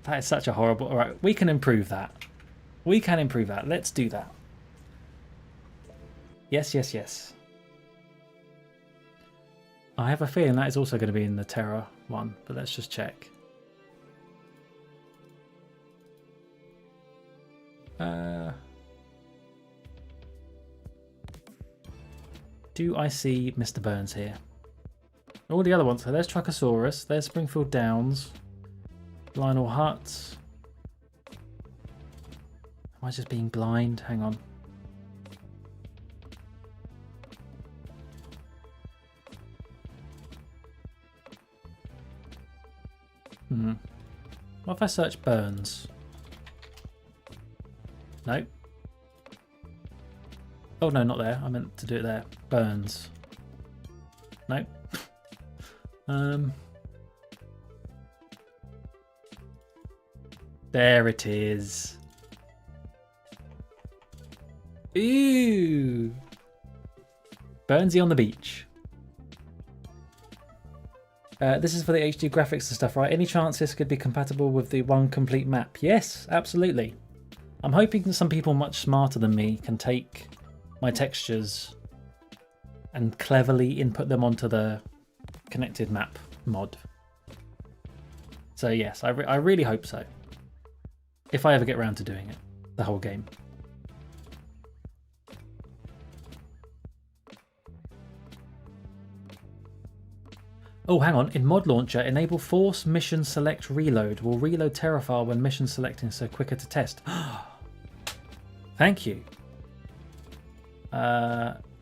That is such a horrible... All right, we can improve that. We can improve that. Let's do that. Yes, yes, yes. I have a feeling that is also going to be in the Terror one, but let's just check. Do I see Mr. Burns here? All the other ones. So there's Truckosaurus, there's Springfield Downs, Lionel Hutz. Am I just being blind? Hang on. What if I search Burns? No. Oh no, not there. I meant to do it there. Burns. No. There it is. Ooh. Burnsy on the beach. This is for the HD graphics and stuff, right? Any chance this could be compatible with the one complete map? Yes, absolutely. I'm hoping that some people much smarter than me can take my textures and cleverly input them onto the connected map mod. So yes, I really hope so. If I ever get around to doing it, the whole game. Oh, hang on. In Mod Launcher, enable Force Mission Select Reload. Will reload Terrafile when mission selecting, so quicker to test. Thank you.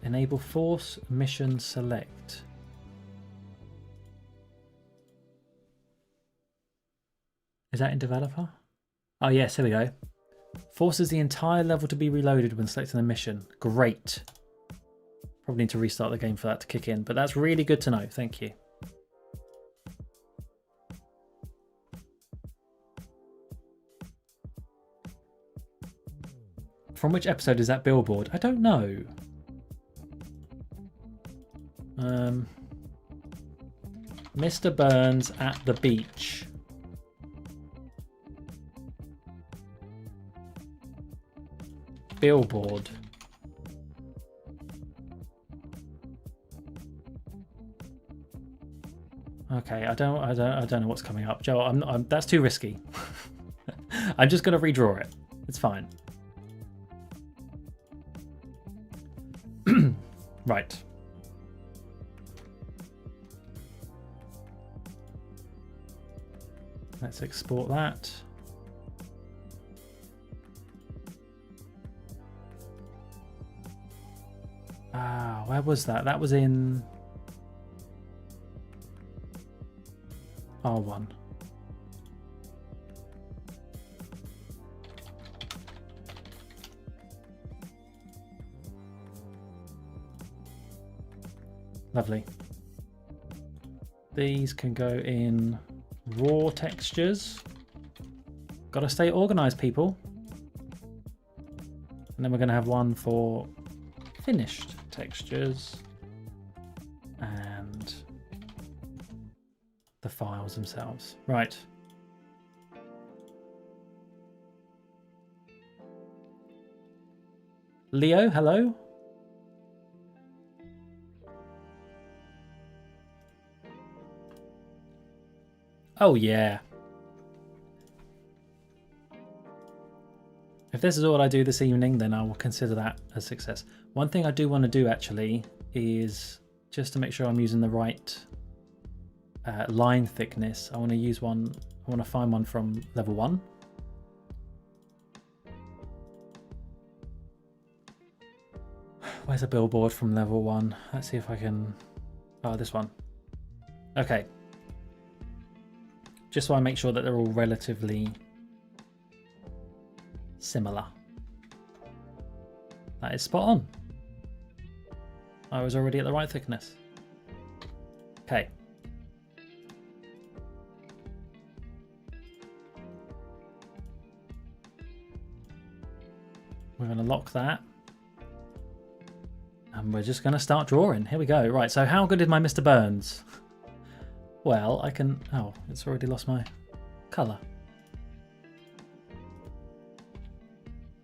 Enable Force Mission Select. Is that in developer? Oh yes, here we go. Forces the entire level to be reloaded when selecting a mission. Great. Probably need to restart the game for that to kick in, but that's really good to know. Thank you. From which episode is that billboard? I don't know. Mr. Burns at the beach. Billboard. Okay, I don't know what's coming up, Joe. That's too risky. I'm just going to redraw it. It's fine. Right. Let's export that. Ah, where was that? That was in R1. Lovely. These can go in raw textures. Gotta stay organized, people. And then we're going to have one for finished textures and the files themselves. Right. Leo, hello. Oh yeah. If this is all I do this evening, then I will consider that a success. One thing I do want to do actually is just to make sure I'm using the right line thickness. I want to use one, I want to find one from level 1. Where's a billboard from level 1? Let's see if I can... Oh, this one. Okay. Just so I make sure that they're all relatively similar. That is spot on. I was already at the right thickness. Okay. We're going to lock that. And we're just going to start drawing. Here we go. Right, so how good is my Mr. Burns? Well, I can... Oh, it's already lost my colour.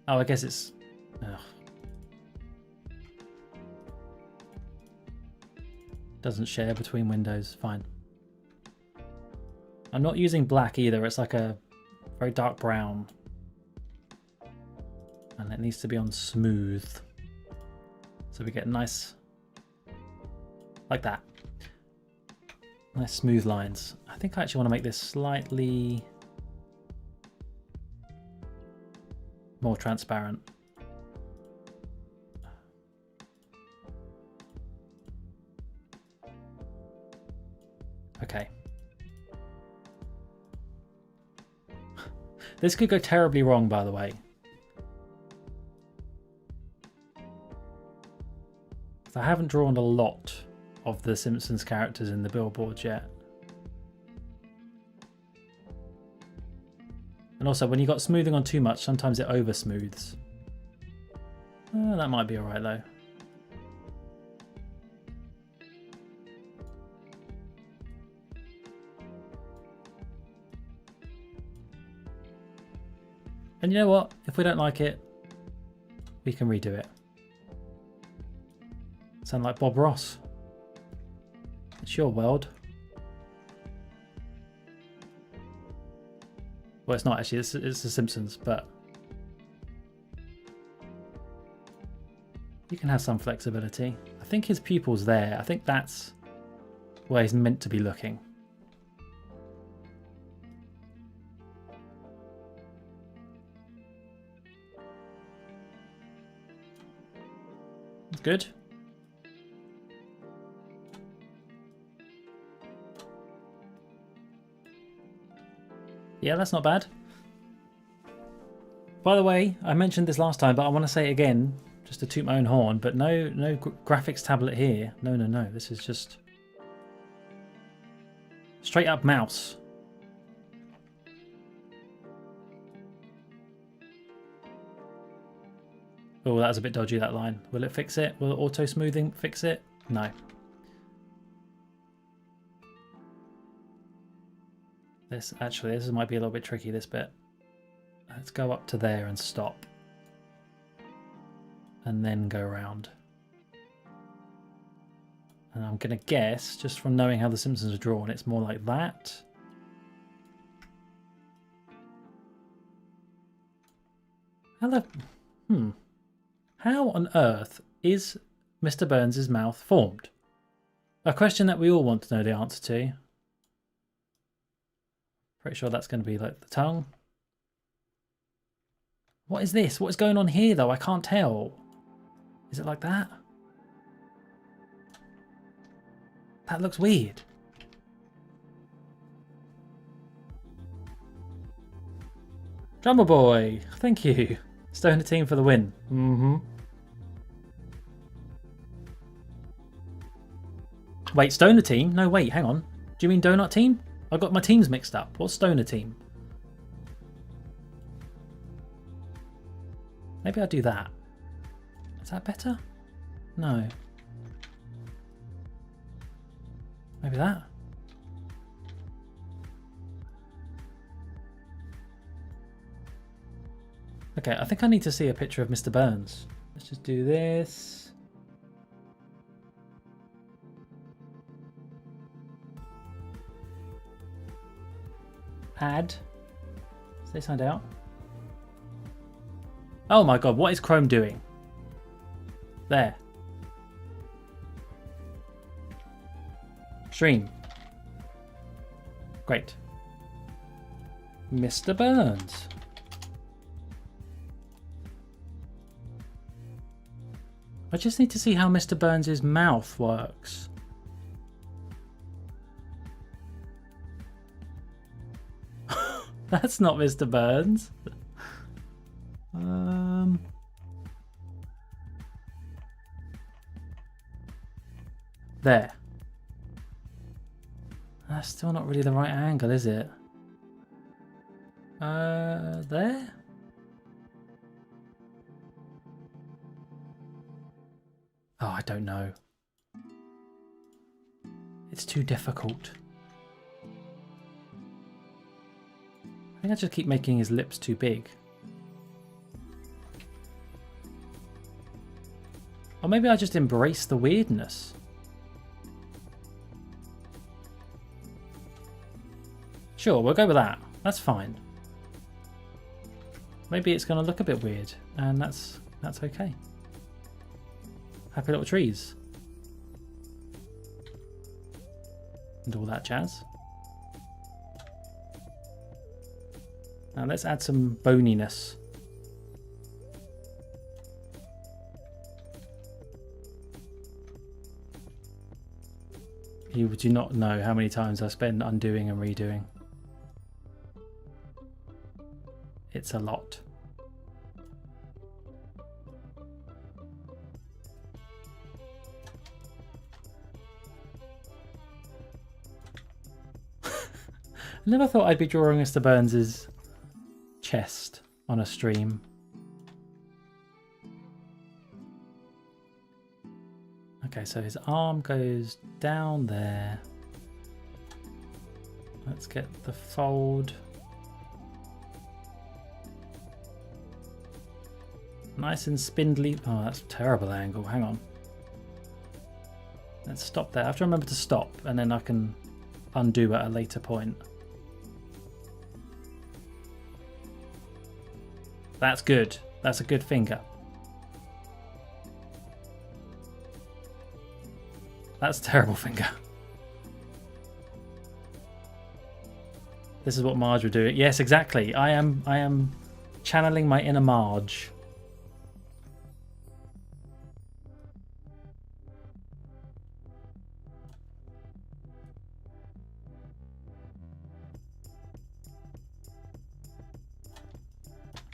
Oh, I guess it's... Ugh. Doesn't share between windows. Fine. I'm not using black either. It's like a very dark brown. And it needs to be on smooth. So we get nice... Like that. Nice smooth lines. I think I actually want to make this slightly more transparent. Okay. This could go terribly wrong, by the way. I haven't drawn a lot of the Simpsons characters in the billboards yet. And also, when you got smoothing on too much, sometimes it over smooths. That might be alright though. And you know what? If we don't like it, we can redo it. Sound like Bob Ross. It's your world. Well, it's not actually, it's The Simpsons, but you can have some flexibility. I think his pupil's there. I think that's where he's meant to be looking. That's good. Yeah, that's not bad. By the way, I mentioned this last time, but I want to say it again, just to toot my own horn, but no graphics tablet here. No. This is just straight up mouse. Oh, that was a bit dodgy, that line. Will it fix it? Will auto smoothing fix it? No. This might be a little bit tricky, this bit. Let's go up to there and stop. And then go around. And I'm going to guess, just from knowing how the Simpsons are drawn, it's more like that. How on earth is Mr. Burns' mouth formed? A question that we all want to know the answer to. Pretty sure that's going to be like the tongue. What is this? What is going on here though? I can't tell. Is it like that? That looks weird. Drummer boy, thank you. Stoner team for the win. Wait, Stoner Team? No, wait, hang on. Do you mean Donut Team? I got my teams mixed up. What's Stoner Team? Maybe I'll do that. Is that better? No. Maybe that? Okay, I think I need to see a picture of Mr. Burns. Let's just do this. Add. Stay signed out. Oh my god, what is Chrome doing? There. Stream. Great. Mr. Burns. I just need to see how Mr. Burns' mouth works. That's not Mr. Burns. There. That's still not really the right angle, is it? There? Oh, I don't know. It's too difficult. I think I just keep making his lips too big. Or maybe I just embrace the weirdness. Sure, we'll go with that. That's fine. Maybe it's going to look a bit weird, and that's okay. Happy little trees. And all that jazz. Now let's add some boniness. You do not know how many times I spend undoing and redoing. It's a lot. I never thought I'd be drawing Mr. Burns's chest on a stream. Okay, so his arm goes down there. Let's get the fold. Nice and spindly. Oh, that's a terrible angle. Hang on. Let's stop there. I have to remember to stop, and then I can undo at a later point. That's good. That's a good finger. That's a terrible finger. This is what Marge would do. Yes, exactly. I am channeling my inner Marge.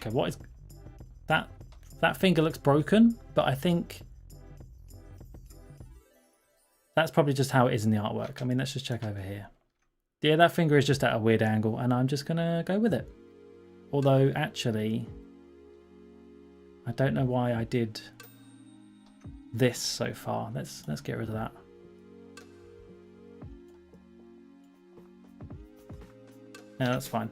Okay, what is that? That finger looks broken, but I think that's probably just how it is in the artwork. I mean, let's just check over here. Yeah, that finger is just at a weird angle, and I'm just gonna go with it. Although, actually, I don't know why I did this so far. Let's get rid of that. No, that's fine.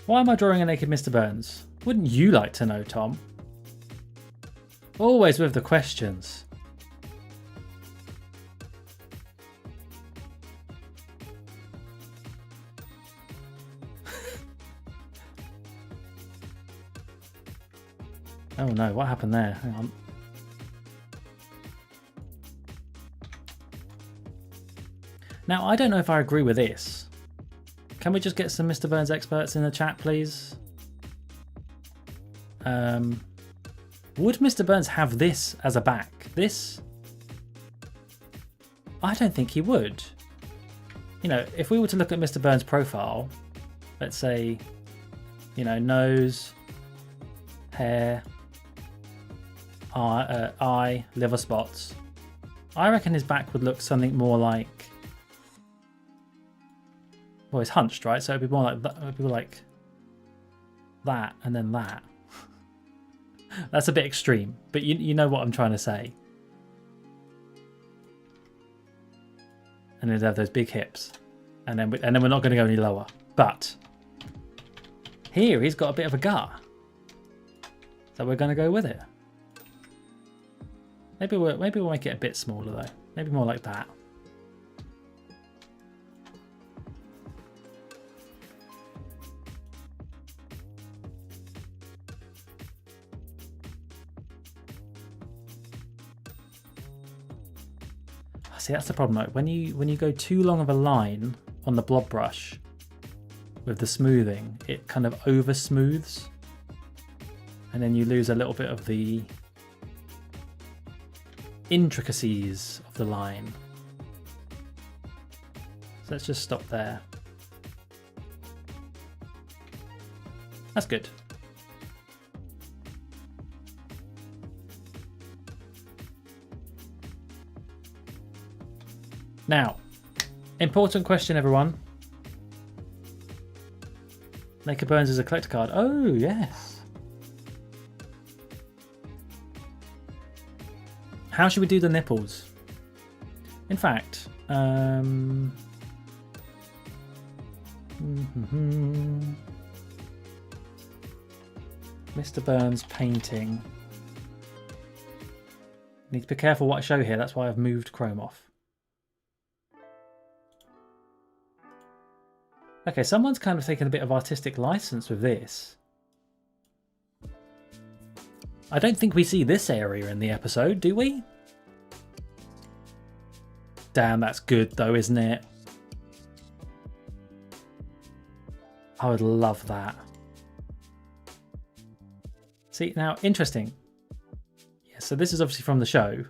Why am I drawing a naked Mr. Burns? Wouldn't you like to know, Tom? Always with the questions. Oh no, what happened there? Hang on. Now, I don't know if I agree with this. Can we just get some Mr. Burns experts in the chat, please? Would Mr. Burns have this as a back? This? I don't think he would. You know, if we were to look at Mr. Burns' profile, let's say, you know, nose, hair, eye, liver spots. I reckon his back would look something more like, well, it's hunched, right? So it'd be more like that. It'd be like that, and then that. That's a bit extreme, but you know what I'm trying to say. And then have those big hips, and then we're not going to go any lower. But here he's got a bit of a gut, so we're going to go with it. Maybe we'll make it a bit smaller though. Maybe more like that. See, that's the problem. Like when you go too long of a line on the blob brush with the smoothing, it kind of over smooths, and then you lose a little bit of the intricacies of the line. So let's just stop there. That's good. Now, important question, everyone. Naked Bones is a collector card. Oh, yes. How should we do the nipples? In fact, Mr. Burns painting. Need to be careful what I show here. That's why I've moved Chrome off. Okay, someone's kind of taken a bit of artistic license with this. I don't think we see this area in the episode, do we? Damn, that's good though, isn't it? I would love that. See, now, interesting. Yeah, so this is obviously from the show.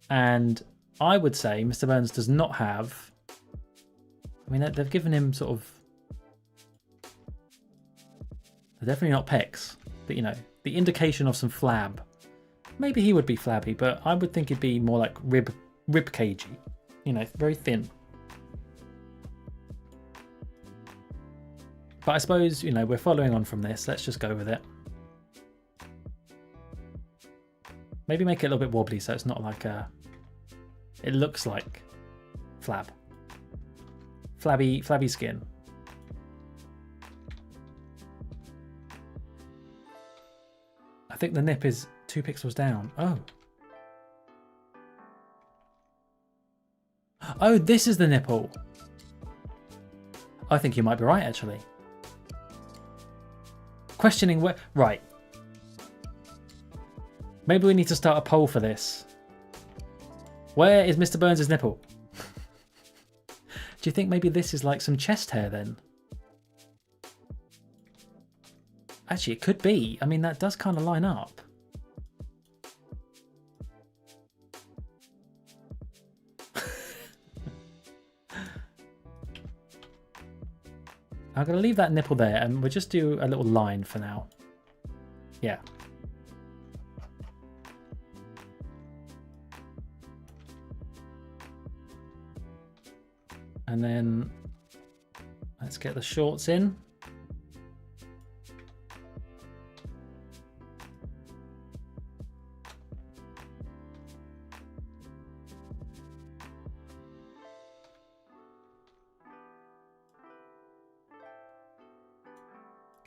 And I would say Mr. Burns does not have... I mean, they've given him sort of... They're definitely not pecs, but you know, the indication of some flab. Maybe he would be flabby, but I would think it'd be more like rib cagey. You know, very thin. But I suppose, you know, we're following on from this. Let's just go with it. Maybe make it a little bit wobbly so it's not like a... It looks like flab. Flabby skin. I think the nip is 2 pixels down. Oh. Oh, this is the nipple. I think you might be right, actually. Questioning where... Right. Maybe we need to start a poll for this. Where is Mr. Burns' nipple? Do you think maybe this is like some chest hair then? Actually, it could be. I mean, that does kind of line up. I'm going to leave that nipple there and we'll just do a little line for now. Yeah. And then let's get the shorts in.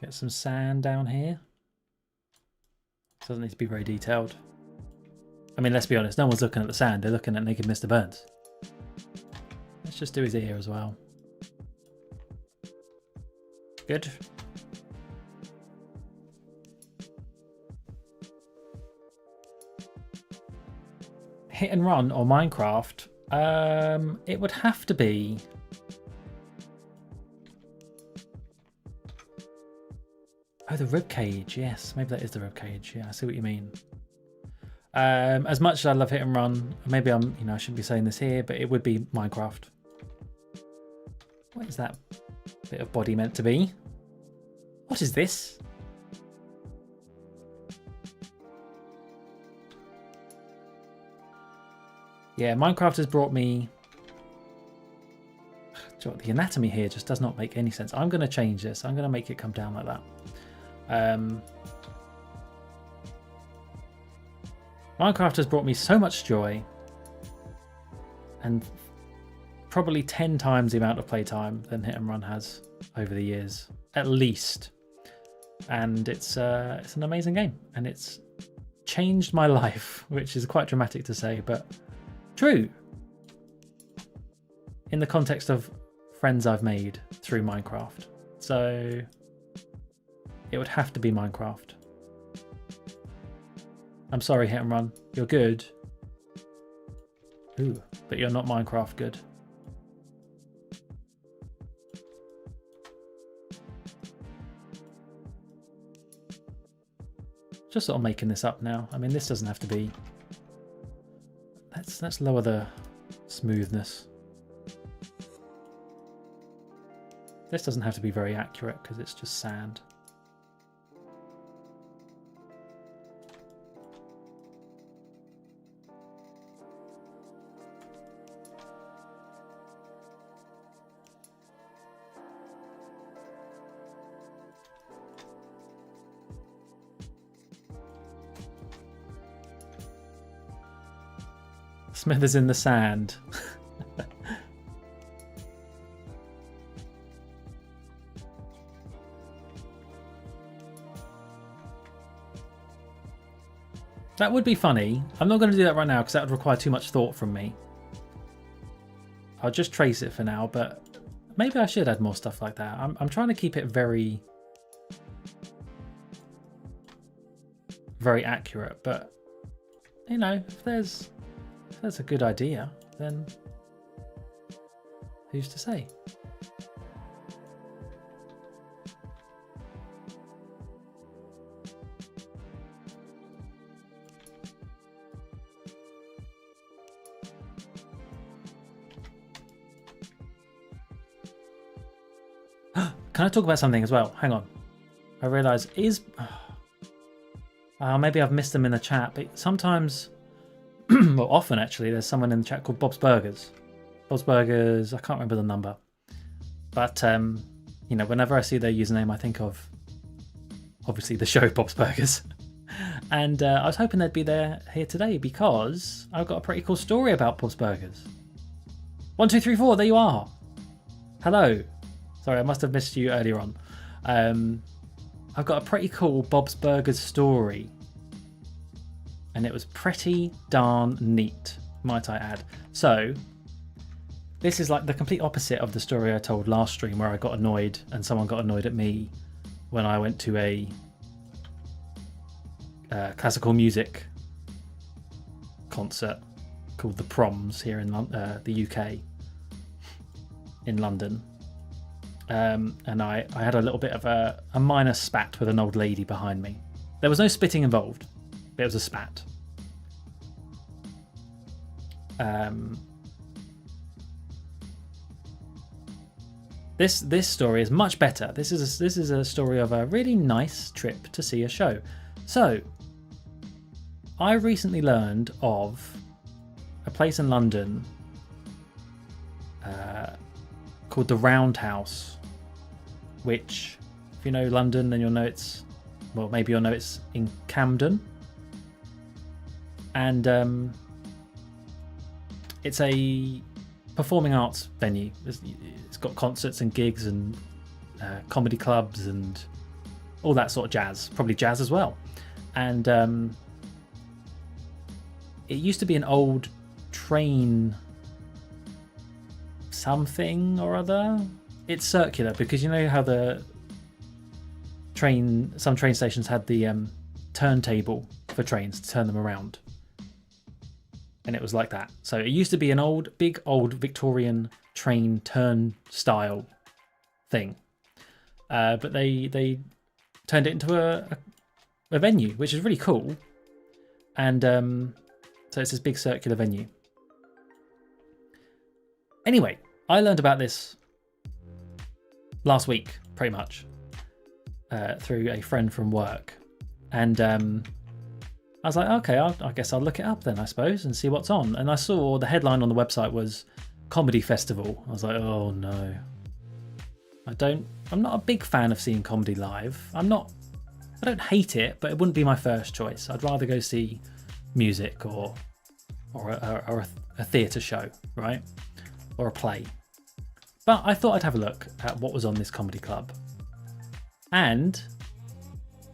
Get some sand down here. Doesn't need to be very detailed. I mean, let's be honest, no one's looking at the sand, they're looking at naked Mr. Burns. Let's just do his ear as well. Good. Hit and Run or Minecraft? It would have to be... Oh, the ribcage. Yes, maybe that is the ribcage. Yeah, I see what you mean. As much as I love Hit and Run, maybe I shouldn't be saying this here, but it would be Minecraft. What is that Bit of body meant to be. What is this? Yeah, Minecraft has brought me... The anatomy here just does not make any sense. I'm going to change this. I'm going to make it come down like that. Minecraft has brought me so much joy, and probably 10 times the amount of playtime than Hit and Run has over the years, at least. And it's an amazing game, and it's changed my life, which is quite dramatic to say, but true. In the context of friends I've made through Minecraft. So it would have to be Minecraft. I'm sorry, Hit and Run. You're good. Ooh, but you're not Minecraft good. Just sort of making this up now. I mean, this doesn't have to be... Let's lower the smoothness. This doesn't have to be very accurate because it's just sand. Smithers in the sand. That would be funny. I'm not going to do that right now because that would require too much thought from me. I'll just trace it for now, but maybe I should add more stuff like that. I'm trying to keep it very, very accurate, but you know, if there's a good idea, then who's to say? Can I talk about something as well? Hang on. I realise maybe I've missed them in the chat, but sometimes, well, often actually, there's someone in the chat called Bob's Burgers. Bob's Burgers, I can't remember the number. But, you know, whenever I see their username, I think of, obviously, the show Bob's Burgers. And I was hoping they'd be here today because I've got a pretty cool story about Bob's Burgers. 1, 2, 3, 4, there you are. Hello. Sorry, I must have missed you earlier on. I've got a pretty cool Bob's Burgers story. And it was pretty darn neat, might I add. So, this is like the complete opposite of the story I told last stream where I got annoyed and someone got annoyed at me when I went to a classical music concert called The Proms here in the UK, in London. And I had a little bit of a minor spat with an old lady behind me. There was no spitting involved. It was a spat. This story is much better. This is a story of a really nice trip to see a show. So, I recently learned of a place in London called the Roundhouse, which, if you know London, then you'll know it's, well, maybe you'll know it's in Camden. And it's a performing arts venue. It's got concerts and gigs and comedy clubs and all that sort of jazz, probably jazz as well. And it used to be an old train something or other. It's circular because you know how some train stations had the turntable for trains to turn them around, and it was like that. So it used to be an big old Victorian train turnstile thing, but they turned it into a venue, which is really cool. And so it's this big circular venue. Anyway, I learned about this last week, pretty much, through a friend from work. And I was like, okay, I guess I'll look it up then, I suppose, and see what's on. And I saw the headline on the website was Comedy Festival. I was like, oh no. I'm not a big fan of seeing comedy live. I don't hate it, but it wouldn't be my first choice. I'd rather go see music or a theatre show, right? Or a play. But I thought I'd have a look at what was on this comedy club. And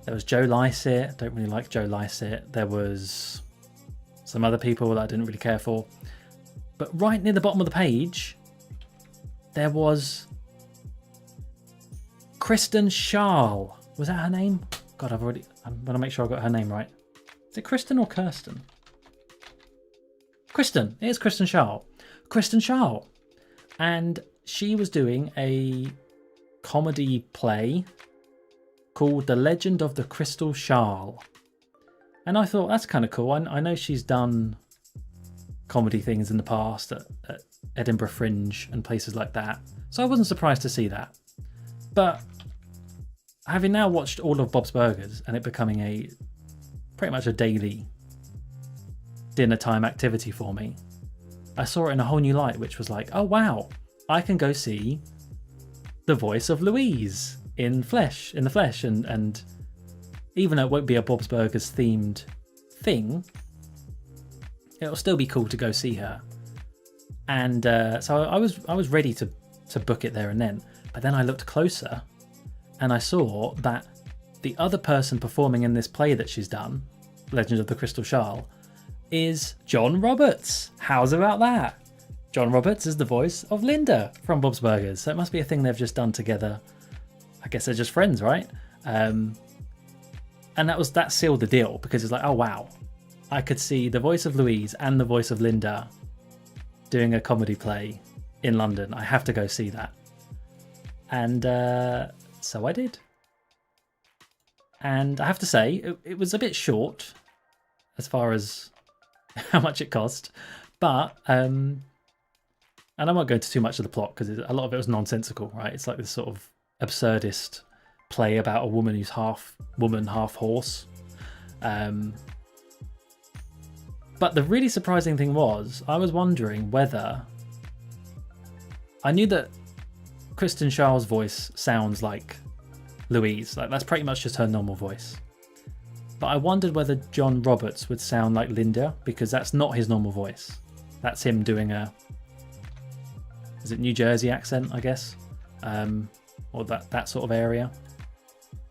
there was Joe Lycett. Don't really like Joe Lycett. There was some other people that I didn't really care for. But right near the bottom of the page, there was Kristen Schaal. Was that her name? God, I'm going to make sure I got her name right. Is it Kristen or Kirsten? Kristen. It is Kristen Schaal. Kristen Schaal. And she was doing a comedy play called The Legend of the Crystal Schaal. And I thought, that's kind of cool. I know she's done comedy things in the past at Edinburgh Fringe and places like that. So I wasn't surprised to see that. But having now watched all of Bob's Burgers and it becoming pretty much a daily dinner time activity for me, I saw it in a whole new light, which was like, oh wow, I can go see the voice of Louise in the flesh, and even though it won't be a Bob's Burgers themed thing, it'll still be cool to go see her. And so I was ready to book it there and then. But then I looked closer and I saw that the other person performing in this play that she's done, Legend of the Crystal Schaal, is John Roberts. How's about that? John Roberts is the voice of Linda from Bob's Burgers. So it must be a thing they've just done together. I guess they're just friends, right? And that sealed the deal, because it's like, oh wow, I could see the voice of Louise and the voice of Linda doing a comedy play in London. I have to go see that. And so I did. And I have to say, it was a bit short as far as how much it cost. But, and I won't go into too much of the plot because a lot of it was nonsensical, right? It's like this sort of absurdist play about a woman who's half woman, half horse. But the really surprising thing was, I was wondering whether... I knew that Kristen Schaal's voice sounds like Louise. Like, that's pretty much just her normal voice. But I wondered whether John Roberts would sound like Linda, because that's not his normal voice. That's him doing is it New Jersey accent, I guess? Or that sort of area.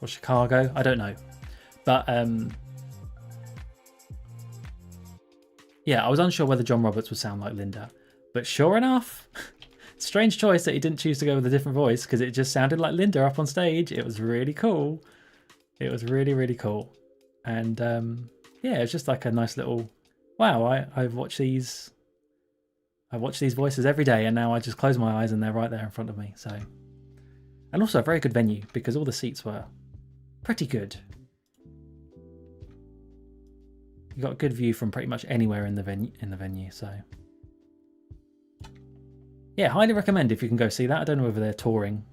Or Chicago, I don't know. But yeah, I was unsure whether John Roberts would sound like Linda. But sure enough, strange choice that he didn't choose to go with a different voice, because it just sounded like Linda up on stage. It was really cool. It was really, really cool. And yeah, it's just like a nice little, wow, I've watched these voices every day, and now I just close my eyes and they're right there in front of me. So, and also a very good venue, because all the seats were pretty good. You got a good view from pretty much anywhere in the venue. So yeah, highly recommend if you can go see that. I don't know whether they're touring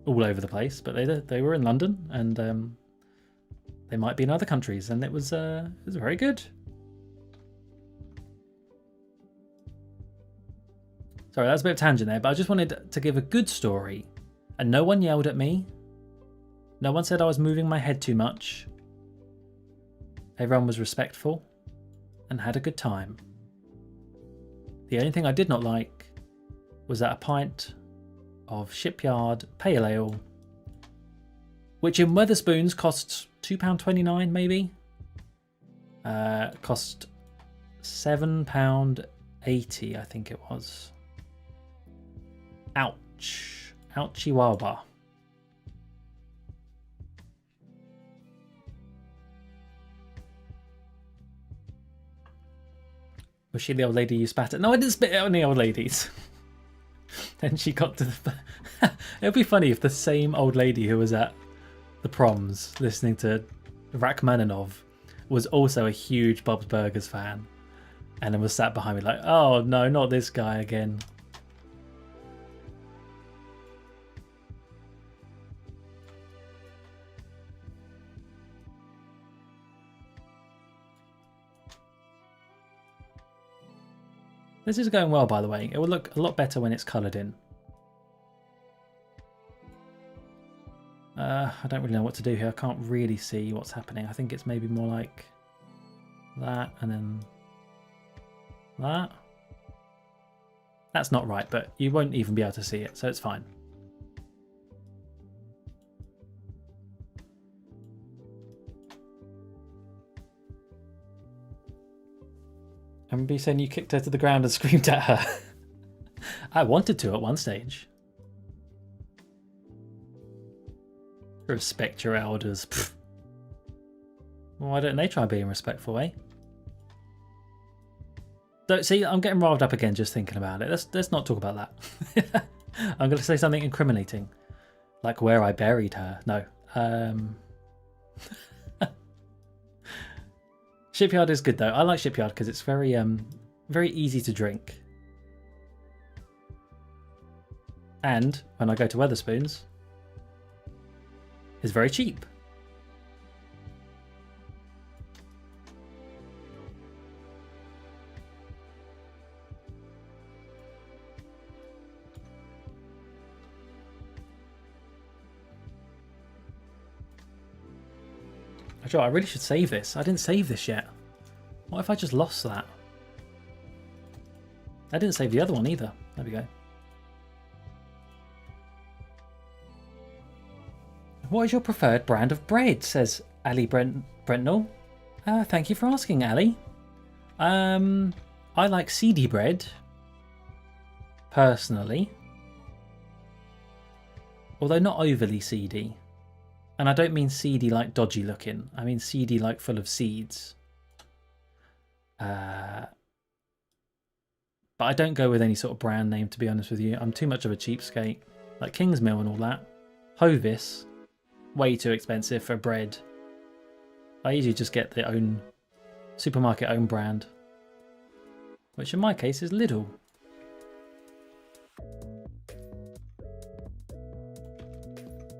all over the place, but they were in London, and they might be in other countries, and it was very good. Sorry, that was a bit of a tangent there, but I just wanted to give a good story, and no one yelled at me. No one said I was moving my head too much. Everyone was respectful and had a good time. The only thing I did not like was that a pint of Shipyard Pale Ale, which in Wetherspoons costs £2.29 maybe, cost £7.80, I think it was. Ouch. Ouchie waba. Was she the old lady you spat at? No, I didn't spit at any old ladies. Then she got to the... It would be funny if the same old lady who was at the proms listening to Rachmaninoff was also a huge Bob's Burgers fan, and then was sat behind me like, oh no, not this guy again. This is going well, by the way. It will look a lot better when it's coloured in. I don't really know what to do here. I can't really see what's happening. I think it's maybe more like that and then that. That's not right, but you won't even be able to see it, so it's fine. I remember you saying you kicked her to the ground and screamed at her. I wanted to at one stage. Respect your elders. Pfft. Well, why don't they try being respectful, eh? Don't see, I'm getting riled up again just thinking about it. Let's not talk about that. I'm going to say something incriminating, like where I buried her. No. Shipyard is good though. I like Shipyard because it's very very easy to drink. And when I go to Wetherspoons, it's very cheap. Actually, I really should save this. I didn't save this yet. What if I just lost that? I didn't save the other one either. There we go. What is your preferred brand of bread? Says Ali Brentnell. Thank you for asking, Ali. I like seedy bread. Personally. Although not overly seedy. And I don't mean seedy like dodgy looking. I mean seedy like full of seeds. But I don't go with any sort of brand name, to be honest with you. I'm too much of a cheapskate. Like Kingsmill and all that. Hovis. Way too expensive for bread. I usually just get their own supermarket own brand. Which in my case is Lidl.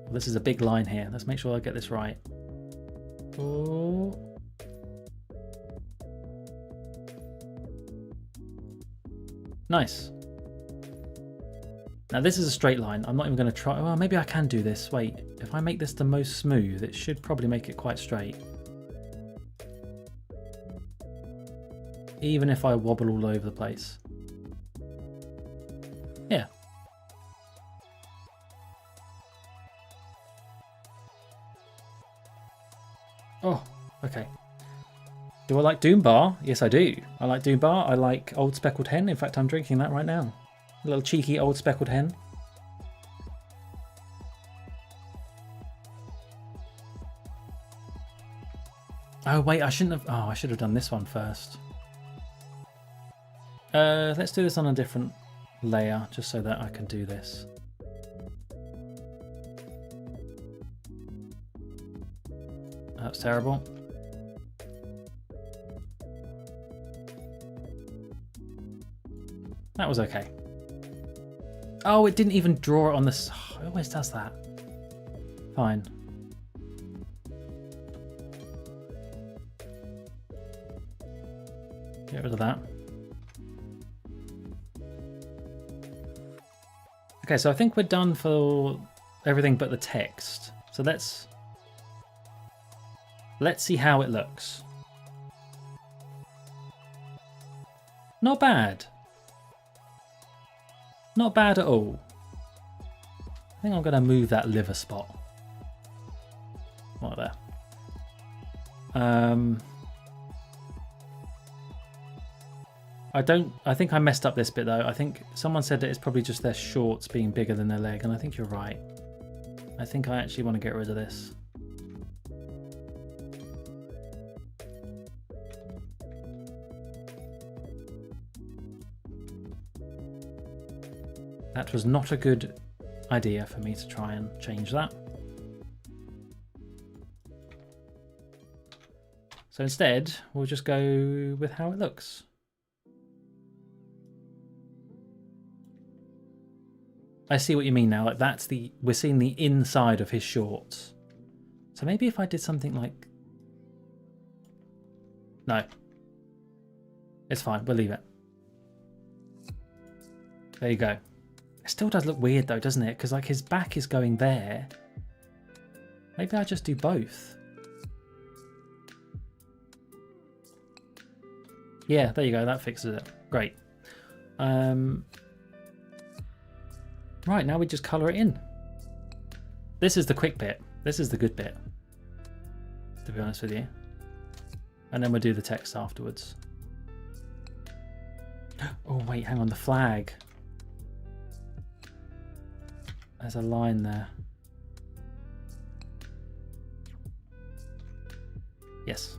This is a big line here. Let's make sure I get this right. Oh. Nice. Now this is a straight line. I'm not even going to try. Well, maybe I can do this. Wait, if I make this the most smooth, it should probably make it quite straight. Even if I wobble all over the place. Yeah. Oh, okay. Do I like Doom Bar? Yes, I do. I like Doom Bar. I like Old Speckled Hen. In fact, I'm drinking that right now. A little cheeky Old Speckled Hen. Oh, wait, I shouldn't have... Oh, I should have done this one first. Let's do this on a different layer, just so that I can do this. That's terrible. That was okay. Oh, it didn't even draw it on this. Oh, it always does that. Fine. Get rid of that. Okay, so I think we're done for everything but the text. So let's see how it looks. Not bad. Not bad at all. I think I'm going to move that liver spot. Right there. I think I messed up this bit though. I think someone said that it's probably just their shorts being bigger than their leg, and I think you're right. I think I actually want to get rid of this. That was not a good idea for me to try and change that. So instead, we'll just go with how it looks. I see what you mean now. Like we're seeing the inside of his shorts. So maybe if I did something like... No. It's fine, we'll leave it. There you go. It still does look weird though, doesn't it? Because like his back is going there. Maybe I just do both. Yeah, there you go. That fixes it. Great. Right, now we just colour it in. This is the quick bit. This is the good bit, to be honest with you. And then we'll do the text afterwards. Oh, wait, hang on. The flag. There's a line there. Yes.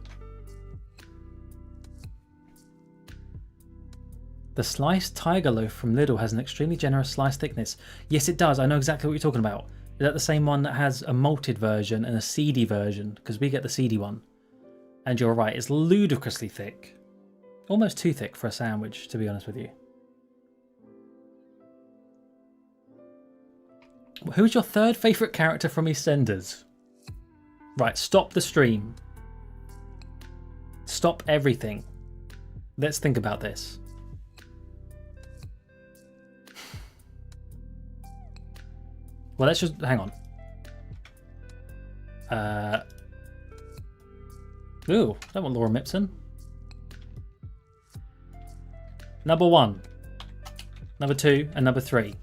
The sliced tiger loaf from Lidl has an extremely generous slice thickness. Yes, it does. I know exactly what you're talking about. Is that the same one that has a malted version and a seedy version? Because we get the seedy one. And you're right, it's ludicrously thick. Almost too thick for a sandwich, to be honest with you. Who's your third favourite character from EastEnders? Right, stop the stream. Stop everything. Let's think about this. Well, let's just hang on. Ooh, don't want Laura Mipson. Number 1, number 2, and number 3.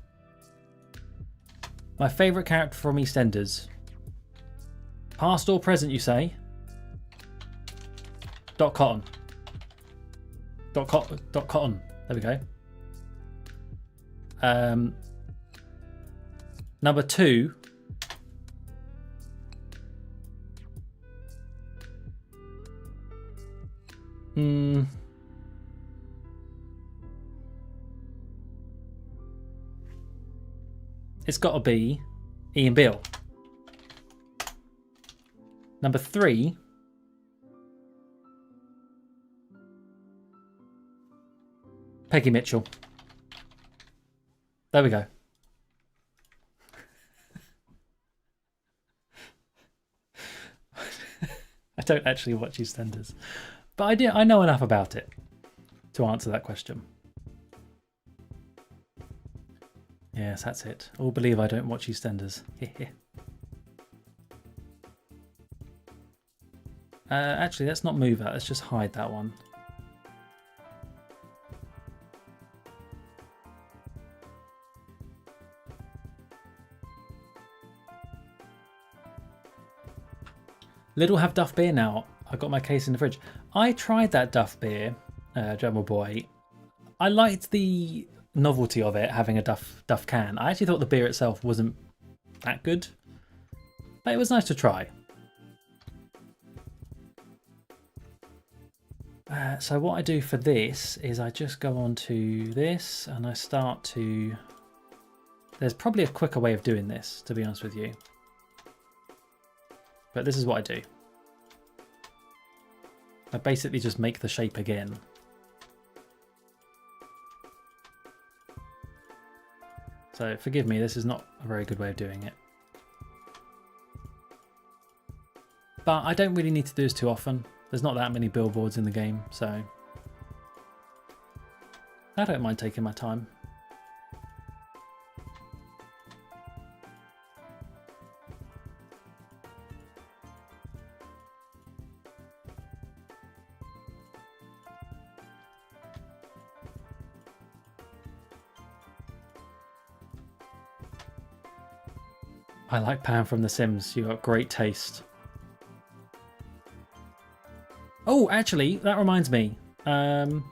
My favourite character from EastEnders. Past or present, you say? Dot Cotton. Dot Cotton. There we go. Number 2. It's got to be Ian Beale. Number 3. Peggy Mitchell. There we go. I don't actually watch EastEnders, but I know enough about it to answer that question. Yes, that's it. All believe I don't watch EastEnders. Actually, let's not move that. Let's just hide that one. Lidl have Duff beer now. I got my case in the fridge. I tried that Duff beer, General Boy. I liked the novelty of it having a Duff can. I actually thought the beer itself wasn't that good, but it was nice to try. So what I do for this is I just go on to this and I start to... There's probably a quicker way of doing this, to be honest with you. But this is what I do. I basically just make the shape again. So forgive me, this is not a very good way of doing it. But I don't really need to do this too often. There's not that many billboards in the game, so I don't mind taking my time. I like Pam from The Sims. You got great taste. Oh, actually, that reminds me. I'm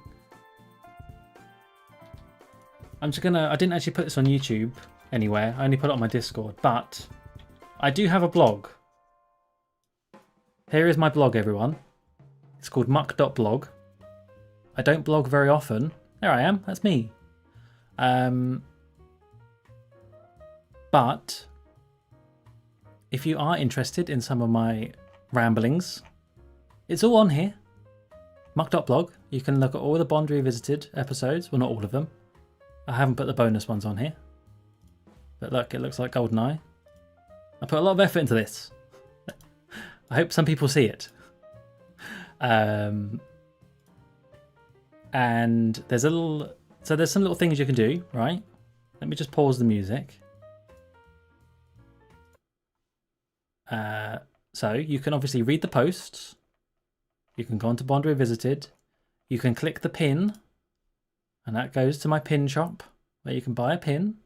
just gonna... I didn't actually put this on YouTube anywhere. I only put it on my Discord. But I do have a blog. Here is my blog, everyone. It's called muck.blog. I don't blog very often. There I am. That's me. But if you are interested in some of my ramblings, it's all on here. Muck.blog. You can look at all the Bond Revisited episodes. Well, not all of them. I haven't put the bonus ones on here. But look, it looks like GoldenEye. I put a lot of effort into this. I hope some people see it. And there's a little... So there's some little things you can do, right? Let me just pause the music. So you can obviously read the posts. You can go on to Bond Revisited. You can click the pin, and that goes to my pin shop where you can buy a pin.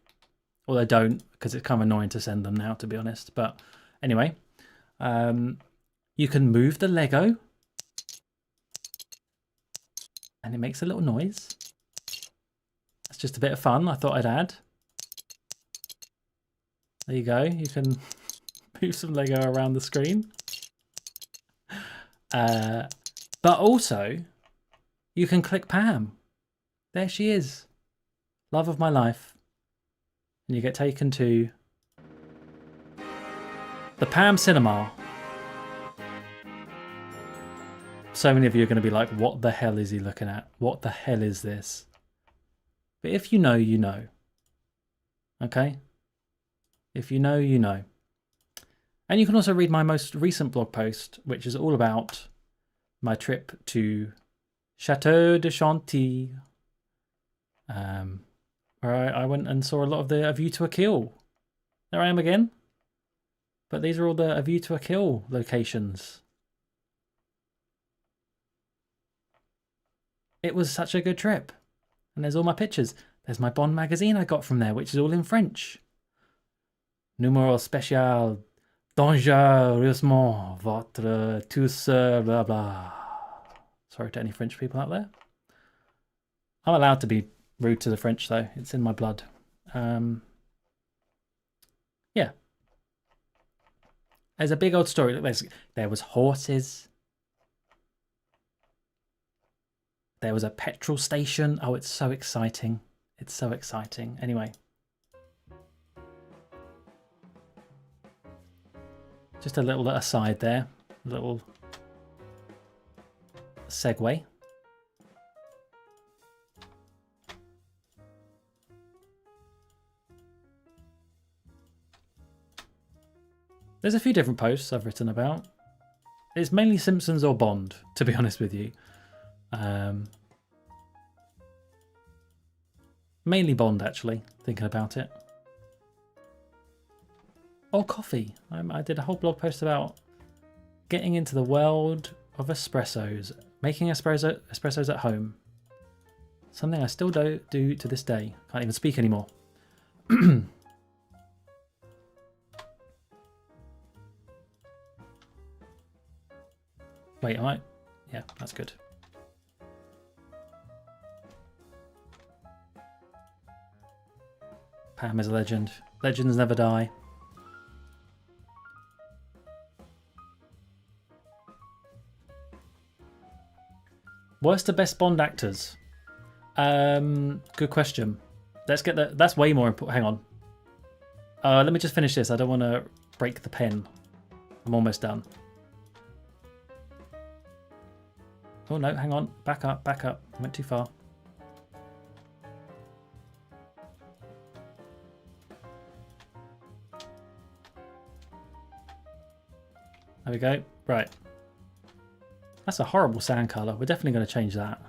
Although don't, because it's kind of annoying to send them now, to be honest. But anyway, you can move the Lego, and it makes a little noise. It's just a bit of fun I thought I'd add. There you go. You can move some Lego around the screen. But also, you can click Pam. There she is. Love of my life. And you get taken to the Pam Cinema. So many of you are going to be like, what the hell is he looking at? What the hell is this? But if you know, you know. Okay? If you know, you know. And you can also read my most recent blog post, which is all about my trip to Chateau de Chantilly, where I went and saw a lot of the A View to a Kill. There I am again. But these are all the A View to a Kill locations. It was such a good trip. And there's all my pictures. There's my Bond magazine I got from there, which is all in French. Numéro spécial, dangereusement, votre tous, blah blah. Sorry to any French people out there. I'm allowed to be rude to the French though. It's in my blood. Yeah. There's a big old story. Look, there was horses. There was a petrol station. Oh, it's so exciting. It's so exciting. Anyway. Just a little aside there. A little segue. There's a few different posts I've written about. It's mainly Simpsons or Bond, to be honest with you. Mainly Bond, actually, thinking about it. Or coffee. I did a whole blog post about getting into the world of espressos, making espressos at home. Something I still do to this day. Can't even speak anymore. Wait, am I? Yeah, that's good. Pam is a legend. Legends never die. Worst to best Bond actors? Good question. Let's get that. That's way more important. Hang on. Let me just finish this. I don't want to break the pen. I'm almost done. Oh no, hang on. Back up, back up. I went too far. There we go. Right. That's a horrible sand colour. We're definitely going to change that.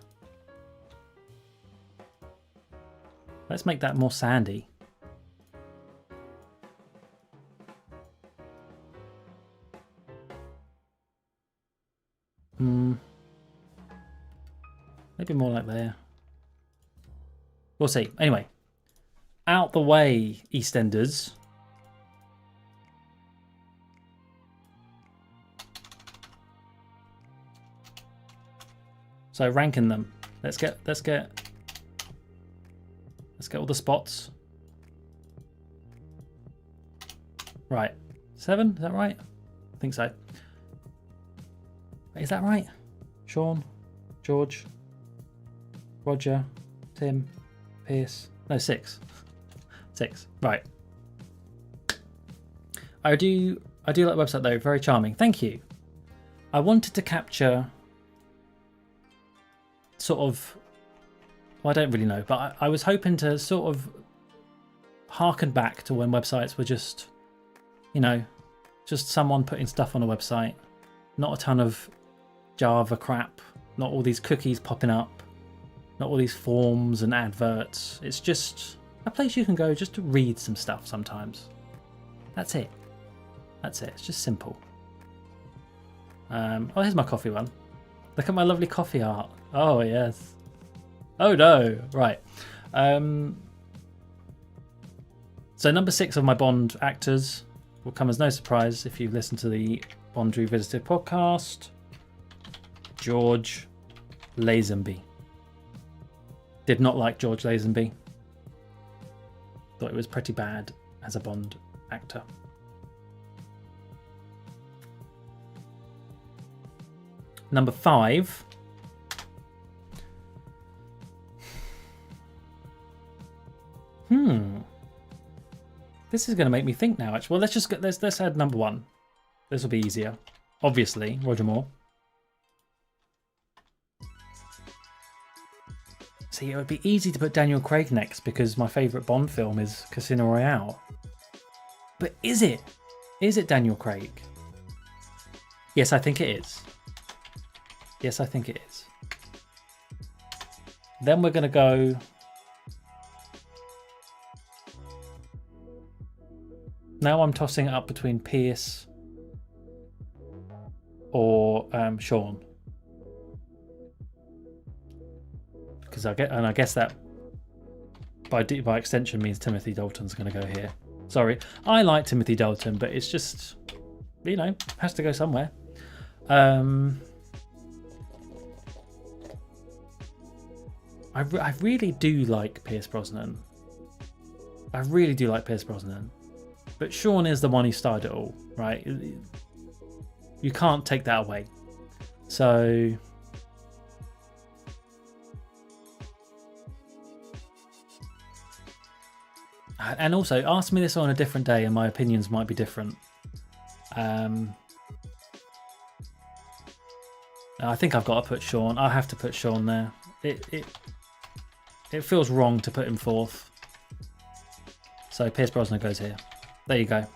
Let's make that more sandy. Maybe more like there. We'll see. Anyway. Out the way, EastEnders. So ranking them. Let's get all the spots. Right. 7, is that right? I think so. Wait, is that right? Sean, George, Roger, Tim, Pierce. No, 6. 6. Right. I do like the website though, very charming. Thank you. I wanted to capture sort of, well, I don't really know, but I was hoping to sort of harken back to when websites were just, you know, just someone putting stuff on a website, not a ton of Java crap, not all these cookies popping up, not all these forms and adverts. It's just A place you can go just to read some stuff sometimes. That's it. That's it. It's just simple. Oh, here's my coffee one. Look at my lovely coffee art. Oh, yes. Oh, no. Right. So number 6 of my Bond actors will come as no surprise if you've listened to the Bond Revisited podcast. George Lazenby. Did not like George Lazenby. Thought it was pretty bad as a Bond actor. Number 5. This is going to make me think now. Actually, well, let's add number 1. This will be easier. Obviously, Roger Moore. See, it would be easy to put Daniel Craig next because my favourite Bond film is Casino Royale. But is it? Is it Daniel Craig? Yes, I think it is. Yes, I think it is. Then we're going to go... Now I'm tossing it up between Pierce or Sean. Because I guess that by extension means Timothy Dalton's going to go here. Sorry, I like Timothy Dalton, but it's just, you know, has to go somewhere. I really do like Pierce Brosnan. I really do like Pierce Brosnan. But Sean is the one who started it all, right? You can't take that away. So... And also, ask me this on a different day and my opinions might be different. I think I've got to put Sean. I have to put Sean there. It feels wrong to put him 4th. So Pierce Brosnan goes here. There you go.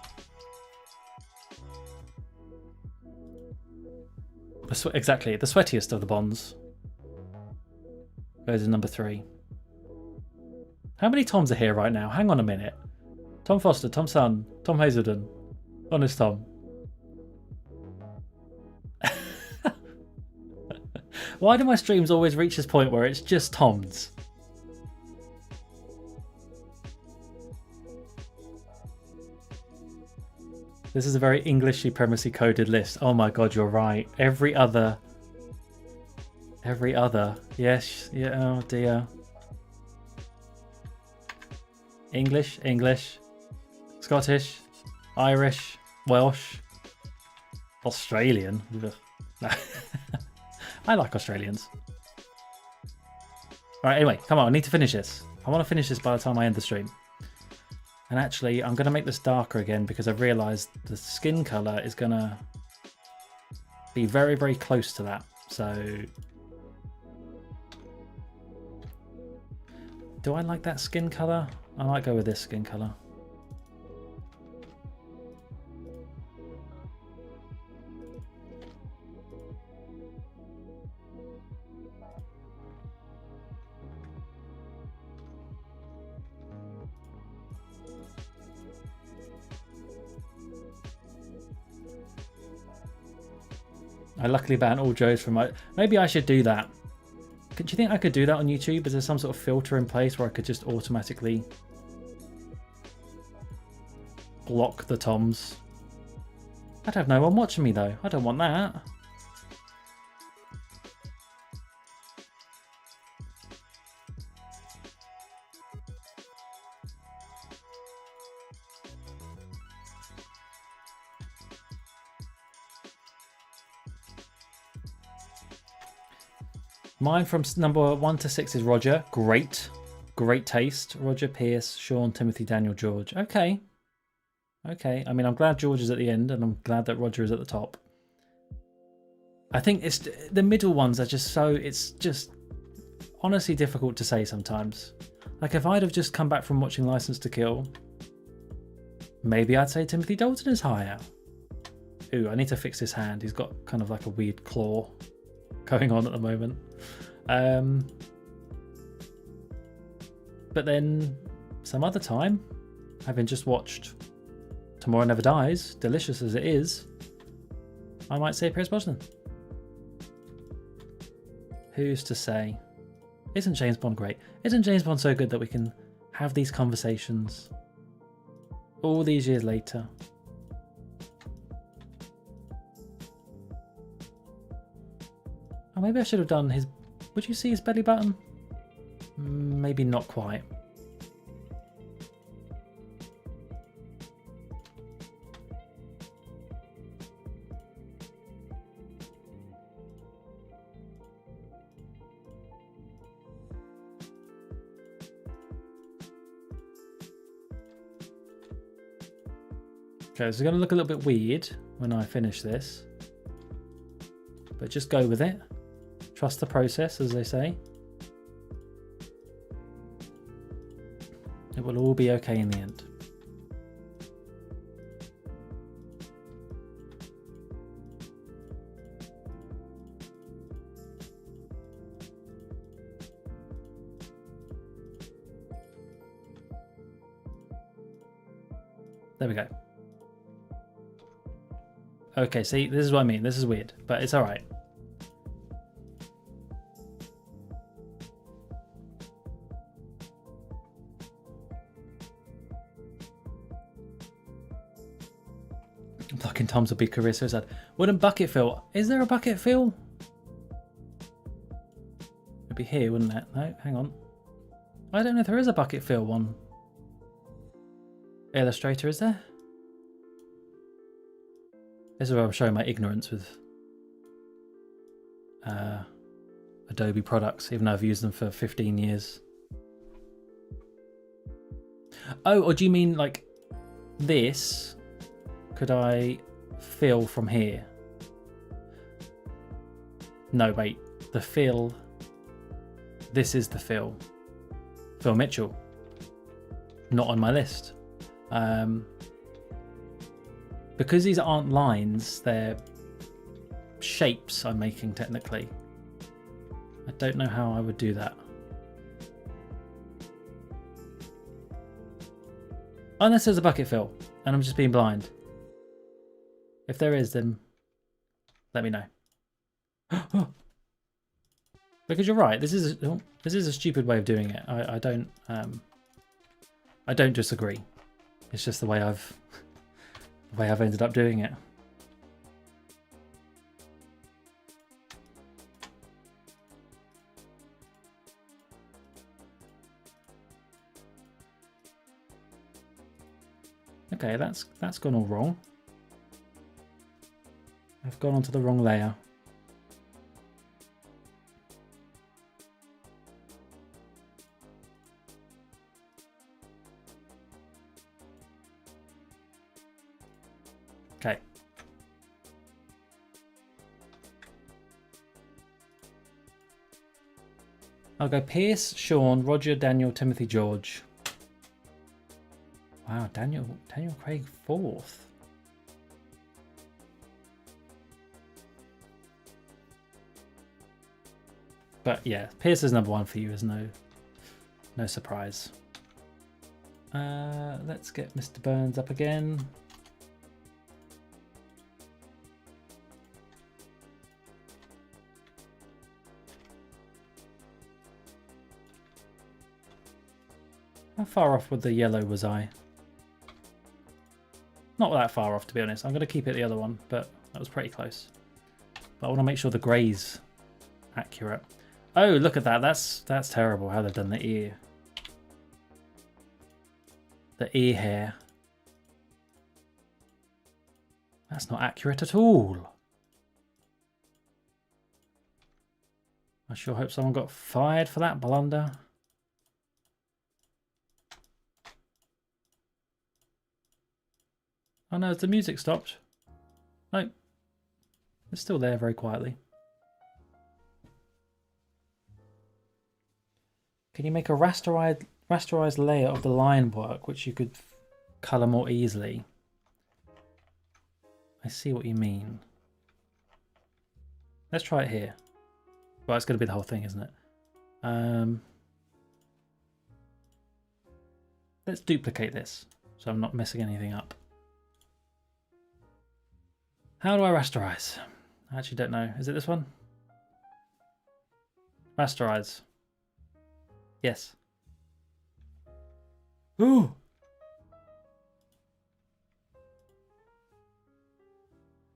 Exactly, the sweatiest of the Bonds goes in number 3. How many Toms are here right now? Hang on a minute. Tom Foster, Tom Sun, Tom Hazelden, Honest Tom. Why do my streams always reach this point where it's just Toms? This is a very English supremacy coded list. Oh my god, you're right. Every other. Yes, yeah, oh dear. English, Scottish, Irish, Welsh, Australian. I like Australians. Alright, anyway, come on, I need to finish this. I want to finish this by the time I end the stream. And actually, I'm going to make this darker again because I've realised the skin colour is going to be very, very close to that. So, do I like that skin colour? I might go with this skin colour. I luckily banned all Joes from my... Maybe I should do that. Do you think I could do that on YouTube? Is there some sort of filter in place where I could just automatically block the Toms? I'd have no one watching me though. I don't want that. Mine from number 1 to 6 is Roger. Great. Great taste. Roger, Pierce, Sean, Timothy, Daniel, George. Okay. Okay. I mean, I'm glad George is at the end and I'm glad that Roger is at the top. I think it's the middle ones are just so... It's just honestly difficult to say sometimes. Like if I'd have just come back from watching License to Kill, maybe I'd say Timothy Dalton is higher. Ooh, I need to fix his hand. He's got kind of like a weird claw going on at the moment. But then some other time, having just watched Tomorrow Never Dies, delicious as it is, I might say Pierce Brosnan. Who's to say? Isn't James Bond great? Isn't James Bond so good that we can have these conversations all these years later? Oh, maybe I should have done his... Would you see his belly button? Maybe not quite. Okay, so it's going to look a little bit weird when I finish this. But just go with it. Trust the process, as they say. It will all be okay in the end. There we go. Okay, see, this is what I mean. This is weird, but it's all right. Fucking Tom's will be career suicide. Wouldn't bucket fill? Is there a bucket fill? It'd be here, wouldn't it? No, hang on. I don't know if there is a bucket fill one. Illustrator, is there? This is where I'm showing my ignorance with Adobe products, even though I've used them for 15 years. Oh, or do you mean like this? Could I fill from here? No, wait. The fill. This is the fill. Phil Mitchell. Not on my list. Because these aren't lines, they're shapes I'm making technically. I don't know how I would do that. Unless there's a bucket fill and I'm just being blind. If there is, then let me know. Because you're right, this is a stupid way of doing it. I don't disagree. It's just the way I've ended up doing it. Okay, that's gone all wrong. I've gone onto the wrong layer. Okay. I'll go Pierce, Sean, Roger, Daniel, Timothy, George. Wow, Daniel Craig 4th. But yeah, Pierce is number 1 for you. There's no surprise. Let's get Mr. Burns up again. How far off with the yellow was I? Not that far off, to be honest. I'm going to keep it the other one, but that was pretty close. But I want to make sure the grey's accurate. Oh, look at that. That's terrible how they've done the ear. The ear hair. That's not accurate at all. I sure hope someone got fired for that blunder. Oh no, has the music stopped? No. It's still there very quietly. Can you make a rasterized layer of the line work which you could colour more easily? I see what you mean. Let's try it here. Well, it's going to be the whole thing, isn't it? Let's duplicate this so I'm not messing anything up. How do I rasterize? I actually don't know. Is it this one? Rasterize. Yes. Ooh!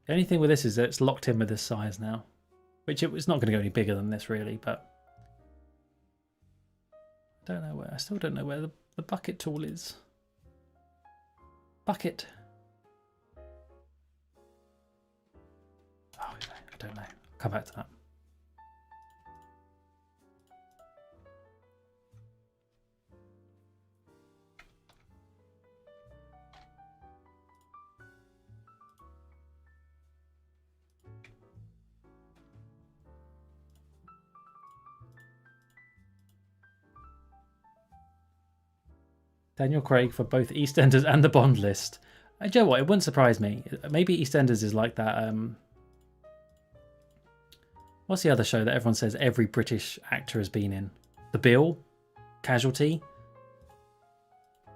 The only thing with this is that it's locked in with this size now. Which it's not going to go any bigger than this really, but... I still don't know where the bucket tool is. Bucket. Oh, I don't know. I'll come back to that. Daniel Craig for both EastEnders and the Bond list. Do you know what? It wouldn't surprise me. Maybe EastEnders is like that. What's the other show that everyone says every British actor has been in? The Bill? Casualty?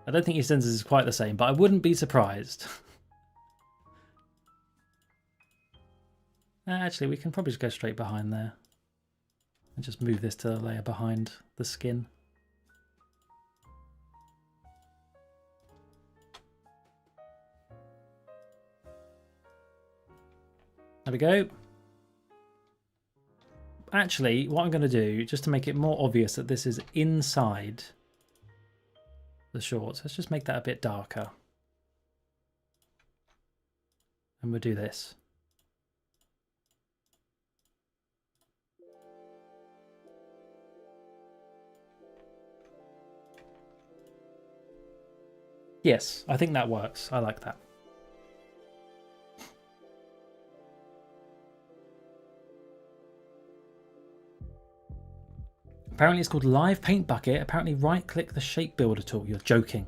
I don't think EastEnders is quite the same, but I wouldn't be surprised. Actually, we can probably just go straight behind there. And just move this to the layer behind the skin. There we go. Actually, what I'm going to do, just to make it more obvious that this is inside the shorts, let's just make that a bit darker. And we'll do this. Yes, I think that works. I like that. Apparently it's called Live Paint Bucket. Apparently right-click the shape builder tool. You're joking.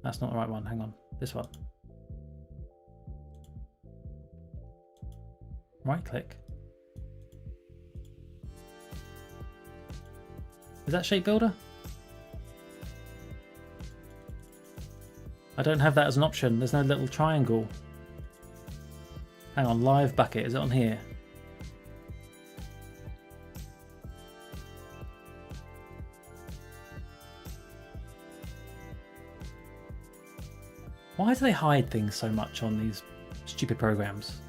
That's not the right one. Hang on. This one. Right-click. Is that shape builder? I don't have that as an option. There's no little triangle. Hang on. Live Bucket. Is it on here? Why do they hide things so much on these stupid programs?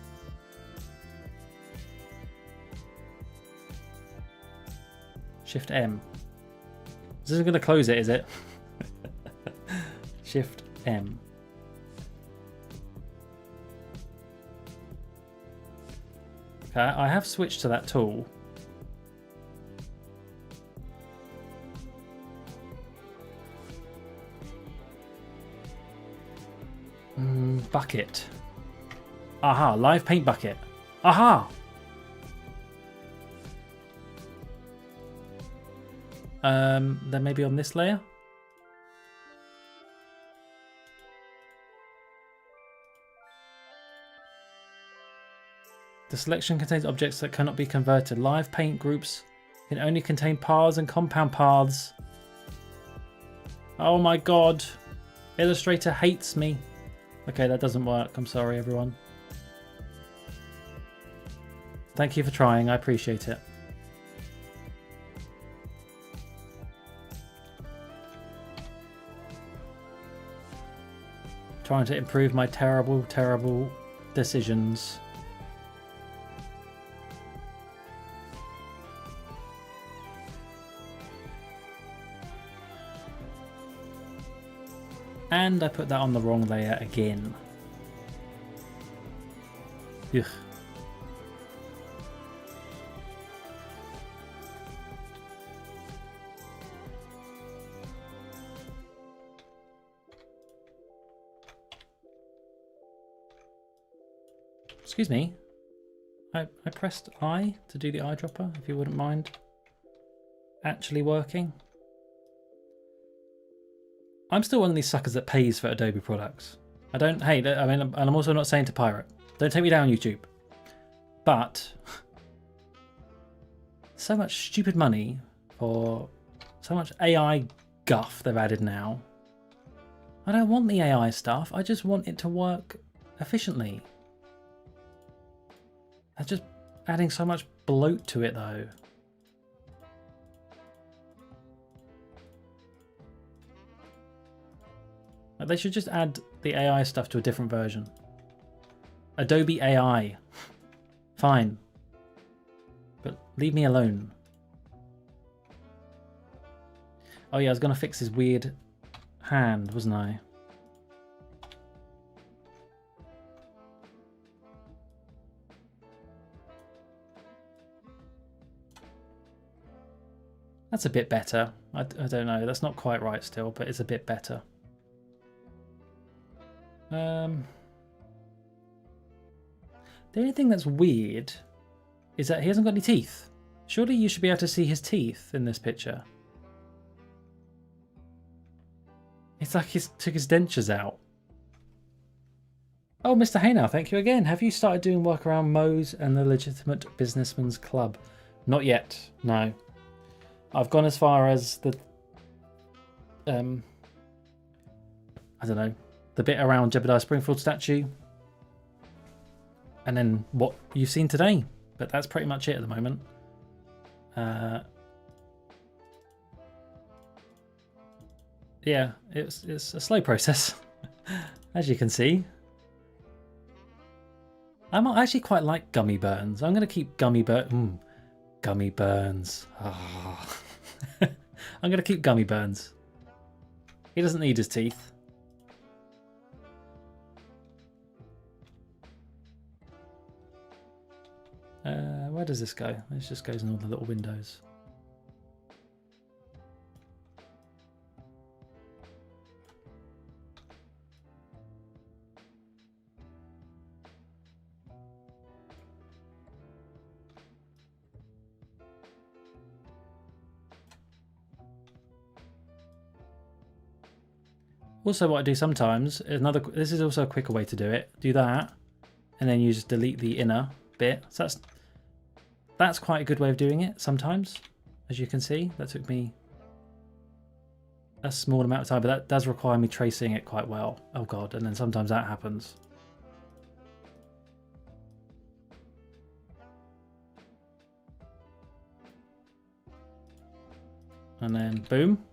Shift M. This isn't going to close it, is it? Shift M. Okay, I have switched to that tool. Bucket. Aha, live paint bucket. Aha! Then maybe on this layer? The selection contains objects that cannot be converted. Live paint groups can only contain paths and compound paths. Oh my god. Illustrator hates me. Okay, that doesn't work. I'm sorry, everyone. Thank you for trying. I appreciate it. Trying to improve my terrible, terrible decisions. And I put that on the wrong layer again. Ugh. Excuse me. I pressed I to do the eyedropper, if you wouldn't mind actually working. I'm still one of these suckers that pays for Adobe products. I don't hate it. I mean, and I'm also not saying to pirate. Don't take me down, YouTube. But so much stupid money for so much AI guff they've added now. I don't want the AI stuff. I just want it to work efficiently. They're just adding so much bloat to it though. Like, they should just add the AI stuff to a different version. Adobe AI. Fine. But leave me alone. Oh yeah, I was going to fix his weird hand, wasn't I? That's a bit better. I don't know. That's not quite right still, but it's a bit better. The only thing that's weird is that he hasn't got any teeth. Surely you should be able to see his teeth in this picture. It's like he took his dentures out. Oh, Mr. Haynow, thank you again. Have you started doing work around Moe's and the Legitimate Businessman's Club? Not yet, no. I've gone as far as the, I don't know, the bit around Jebediah Springfield statue. And then what you've seen today. But that's pretty much it at the moment. Yeah, it's a slow process, as you can see. I actually quite like gummy burns. I'm going to keep gummy burns. Oh. I'm going to keep gummy burns. He doesn't need his teeth. Where does this go? This just goes in all the little windows. Also, what I do sometimes, this is also a quicker way to do it. Do that, and then you just delete the inner bit. So that's quite a good way of doing it sometimes. As you can see, that took me a small amount of time, but that does require me tracing it quite well. Oh god, and then sometimes that happens. And then boom.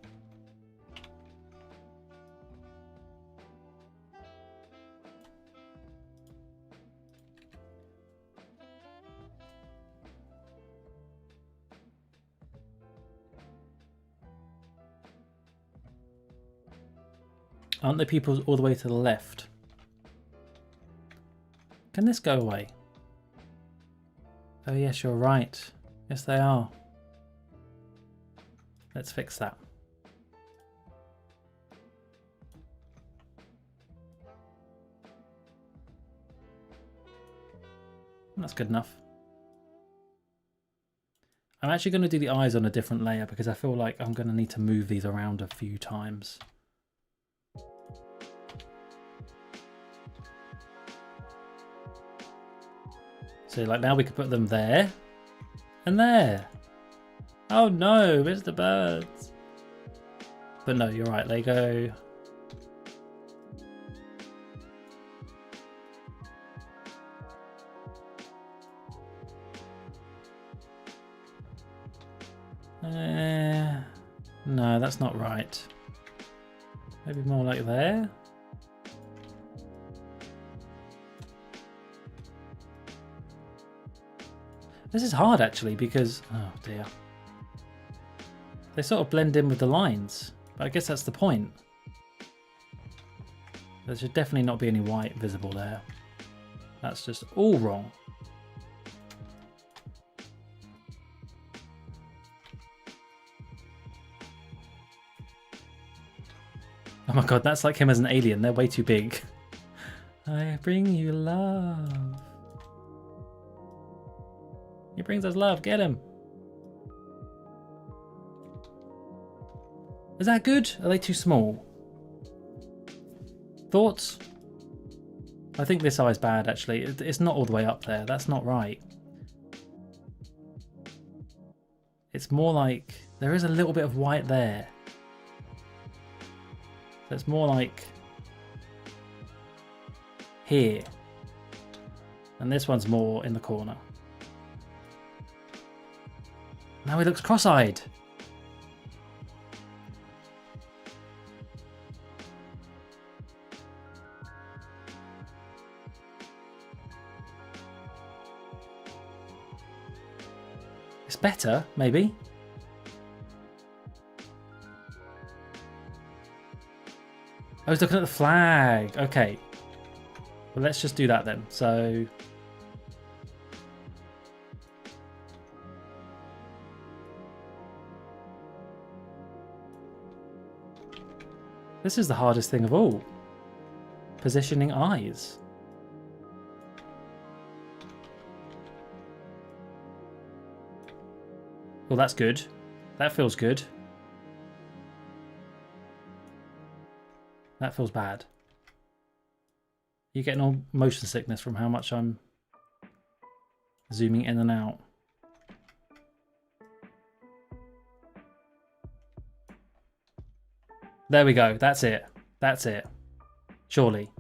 Aren't the pupils all the way to the left? Can this go away? Oh yes, you're right. Yes, they are. Let's fix that. That's good enough. I'm actually going to do the eyes on a different layer because I feel like I'm going to need to move these around a few times. So like now we could put them there and there. Oh no, Mr. Birds. But no, you're right, Lego. No, that's not right. Maybe more like there. This is hard actually because, oh dear. They sort of blend in with the lines, but I guess that's the point. There should definitely not be any white visible there. That's just all wrong. Oh my god, that's like him as an alien. They're way too big. I bring you love. He brings us love. Get him. Is that good? Are they too small? Thoughts? I think this eye is bad actually. It's not all the way up there. That's not right. It's more like there is a little bit of white there. So it's more like here. And this one's more in the corner. Now he looks cross-eyed. It's better, maybe. I was looking at the flag. Okay. Well, let's just do that then. So... this is the hardest thing of all. Positioning eyes. Well, that's good. That feels good. That feels bad. You're getting all motion sickness from how much I'm zooming in and out. There we go. That's it. That's it. Surely.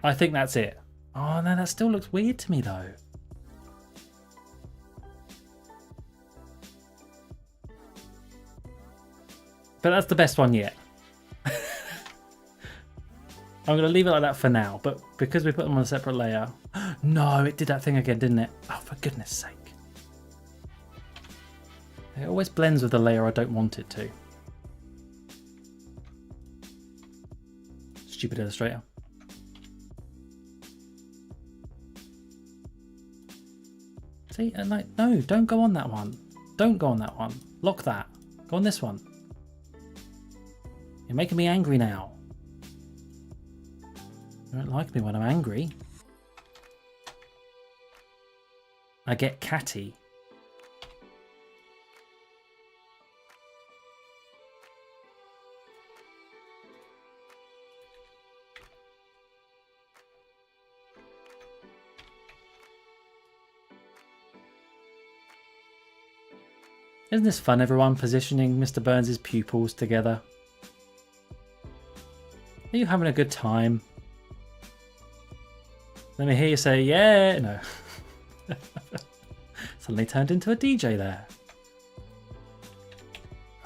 I think that's it. Oh, no, that still looks weird to me, though. But that's the best one yet. I'm going to leave it like that for now, but because we put them on a separate layer... no, it did that thing again, didn't it? Oh, for goodness sake. It always blends with the layer I don't want it to. Stupid illustrator. See, and like, no, don't go on that one. Don't go on that one. Lock that. Go on this one. You're making me angry now. You don't like me when I'm angry. I get catty. Isn't this fun, everyone, positioning Mr. Burns' pupils together? Are you having a good time? Let me hear you say, yeah, no. Suddenly turned into a DJ there.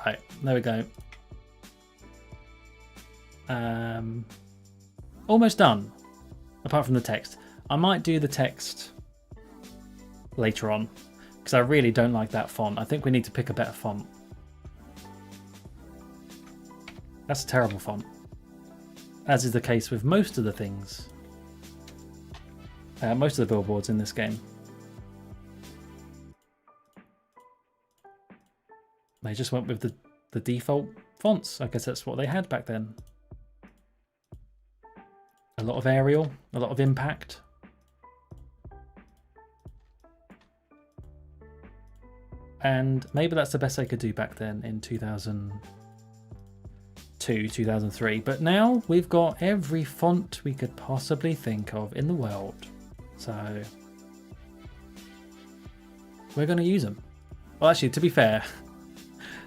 Right, there we go. Almost done, apart from the text. I might do the text later on, because I really don't like that font. I think we need to pick a better font. That's a terrible font. As is the case with most of the things. Most of the billboards in this game. They just went with the default fonts. I guess that's what they had back then. A lot of Arial, a lot of impact. And maybe that's the best they could do back then in 2002, 2003. But now we've got every font we could possibly think of in the world. So we're going to use them. Well, actually, to be fair,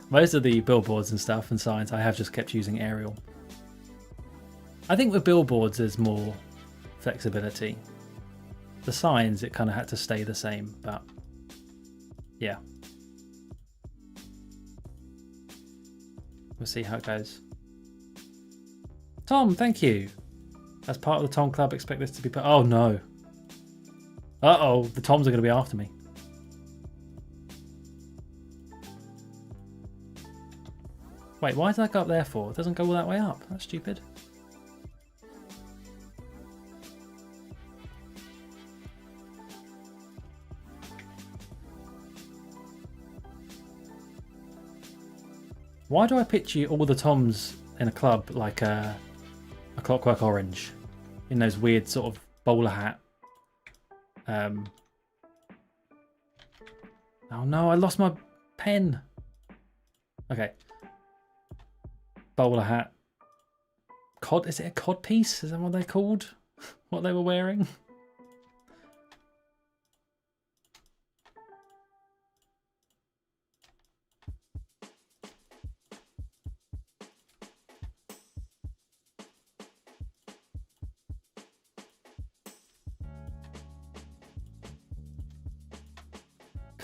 most of the billboards and stuff and signs I have just kept using Arial. I think with billboards there's more flexibility. The signs, it kind of had to stay the same, but yeah. We'll see how it goes. Tom, thank you. As part of the Tom Club, expect this to be... oh no. Uh-oh, the Toms are going to be after me. Wait, why did that go up there for? It doesn't go all that way up. That's stupid. Why do I picture all the Toms in a club like a Clockwork Orange? In those weird sort of bowler hat. Oh no, I lost my pen. Okay. Bowler hat. Cod, is it a cod piece? Is that what they're called? What they were wearing?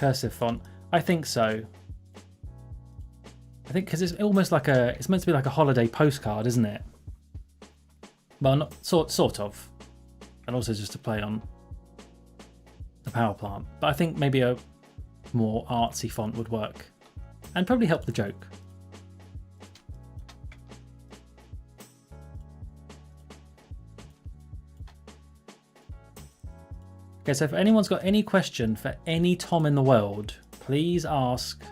cursive font. I think so. I think because it's almost like it's meant to be like a holiday postcard, isn't it? Well, not sort of, and also just to play on the power plant. But I think maybe a more artsy font would work, and probably help the joke. Okay, so if anyone's got any question for any Tom in the world, please ask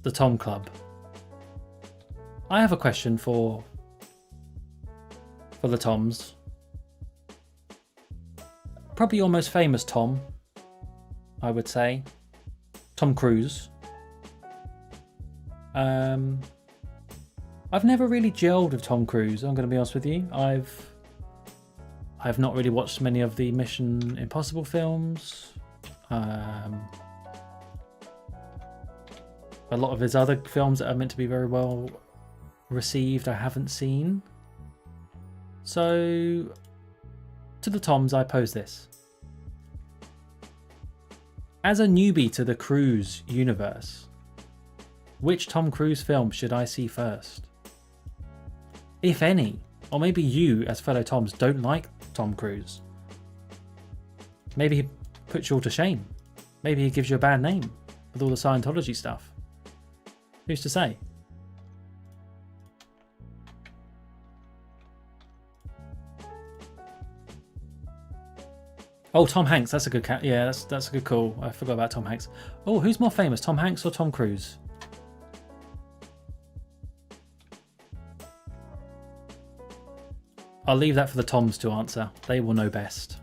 the Tom Club. I have a question for the Toms. Probably your most famous Tom, I would say. Tom Cruise. I've never really gelled with Tom Cruise, I'm going to be honest with you. I've not really watched many of the Mission Impossible films. A lot of his other films that are meant to be very well received I haven't seen. So, to the Toms, I pose this. As a newbie to the Cruise universe, which Tom Cruise film should I see first? If any. Or maybe you, as fellow Toms, don't like Tom Cruise. Maybe he puts you all to shame. Maybe he gives you a bad name with all the Scientology stuff. Who's to say? Oh, Tom Hanks. That's a good cat. Yeah, that's a good call. I forgot about Tom Hanks. Oh, who's more famous, Tom Hanks or Tom Cruise? I'll leave that for the Toms to answer. They will know best.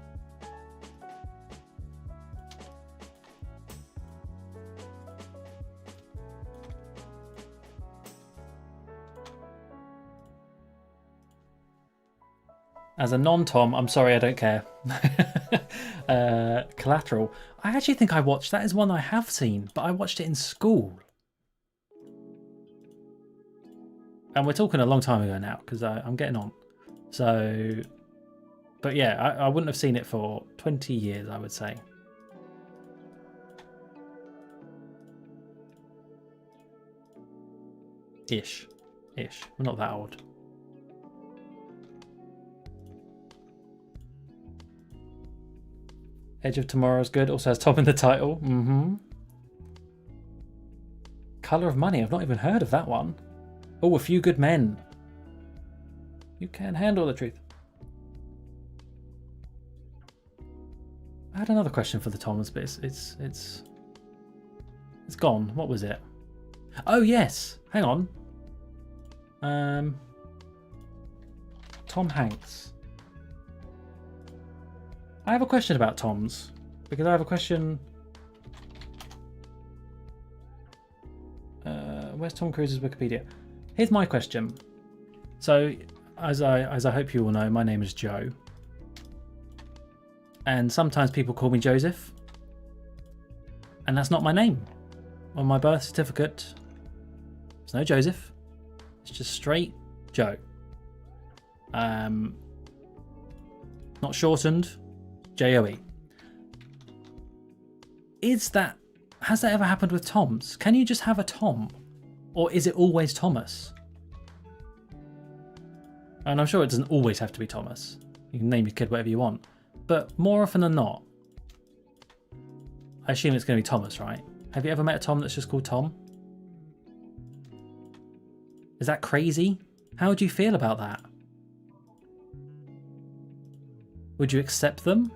As a non-Tom, I'm sorry, I don't care. Collateral. I actually think I watched... That is one I have seen, but I watched it in school. And we're talking a long time ago now, because I'm getting on. So... But yeah, I wouldn't have seen it for 20 years, I would say. Ish. We're not that old. Edge of Tomorrow's good. Also has Tom in the title. Colour of Money. I've not even heard of that one. Oh, A Few Good Men. You can handle the truth. I had another question for the Toms, but it's gone. What was it? Oh yes. Hang on. Tom Hanks. I have a question about Toms, because I have a question. Where's Tom Cruise's Wikipedia? Here's my question. So, as I hope you all know, my name is Joe, and sometimes people call me Joseph, and that's not my name. On my birth certificate, there's no Joseph. It's just straight Joe. Not shortened. J-O-E. Has that ever happened with Toms? Can you just have a Tom? Or is it always Thomas? And I'm sure it doesn't always have to be Thomas. You can name your kid whatever you want. But more often than not, I assume it's going to be Thomas, right? Have you ever met a Tom that's just called Tom? Is that crazy? How would you feel about that? Would you accept them?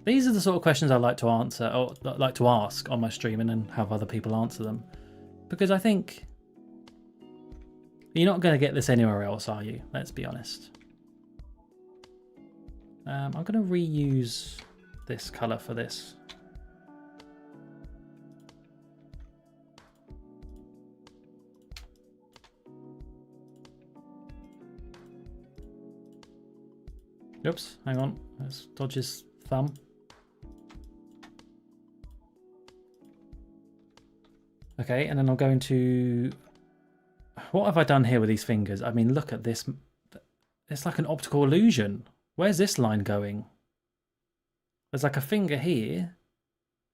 These are the sort of questions I like to answer, or like to ask on my stream, and then have other people answer them. Because I think you're not going to get this anywhere else, are you? Let's be honest. I'm going to reuse this colour for this. Oops, hang on. Let's dodge his thumb. Okay, and then I'll go into... What have I done here with these fingers? I mean, look at this. It's like an optical illusion. Where's this line going? There's like a finger here,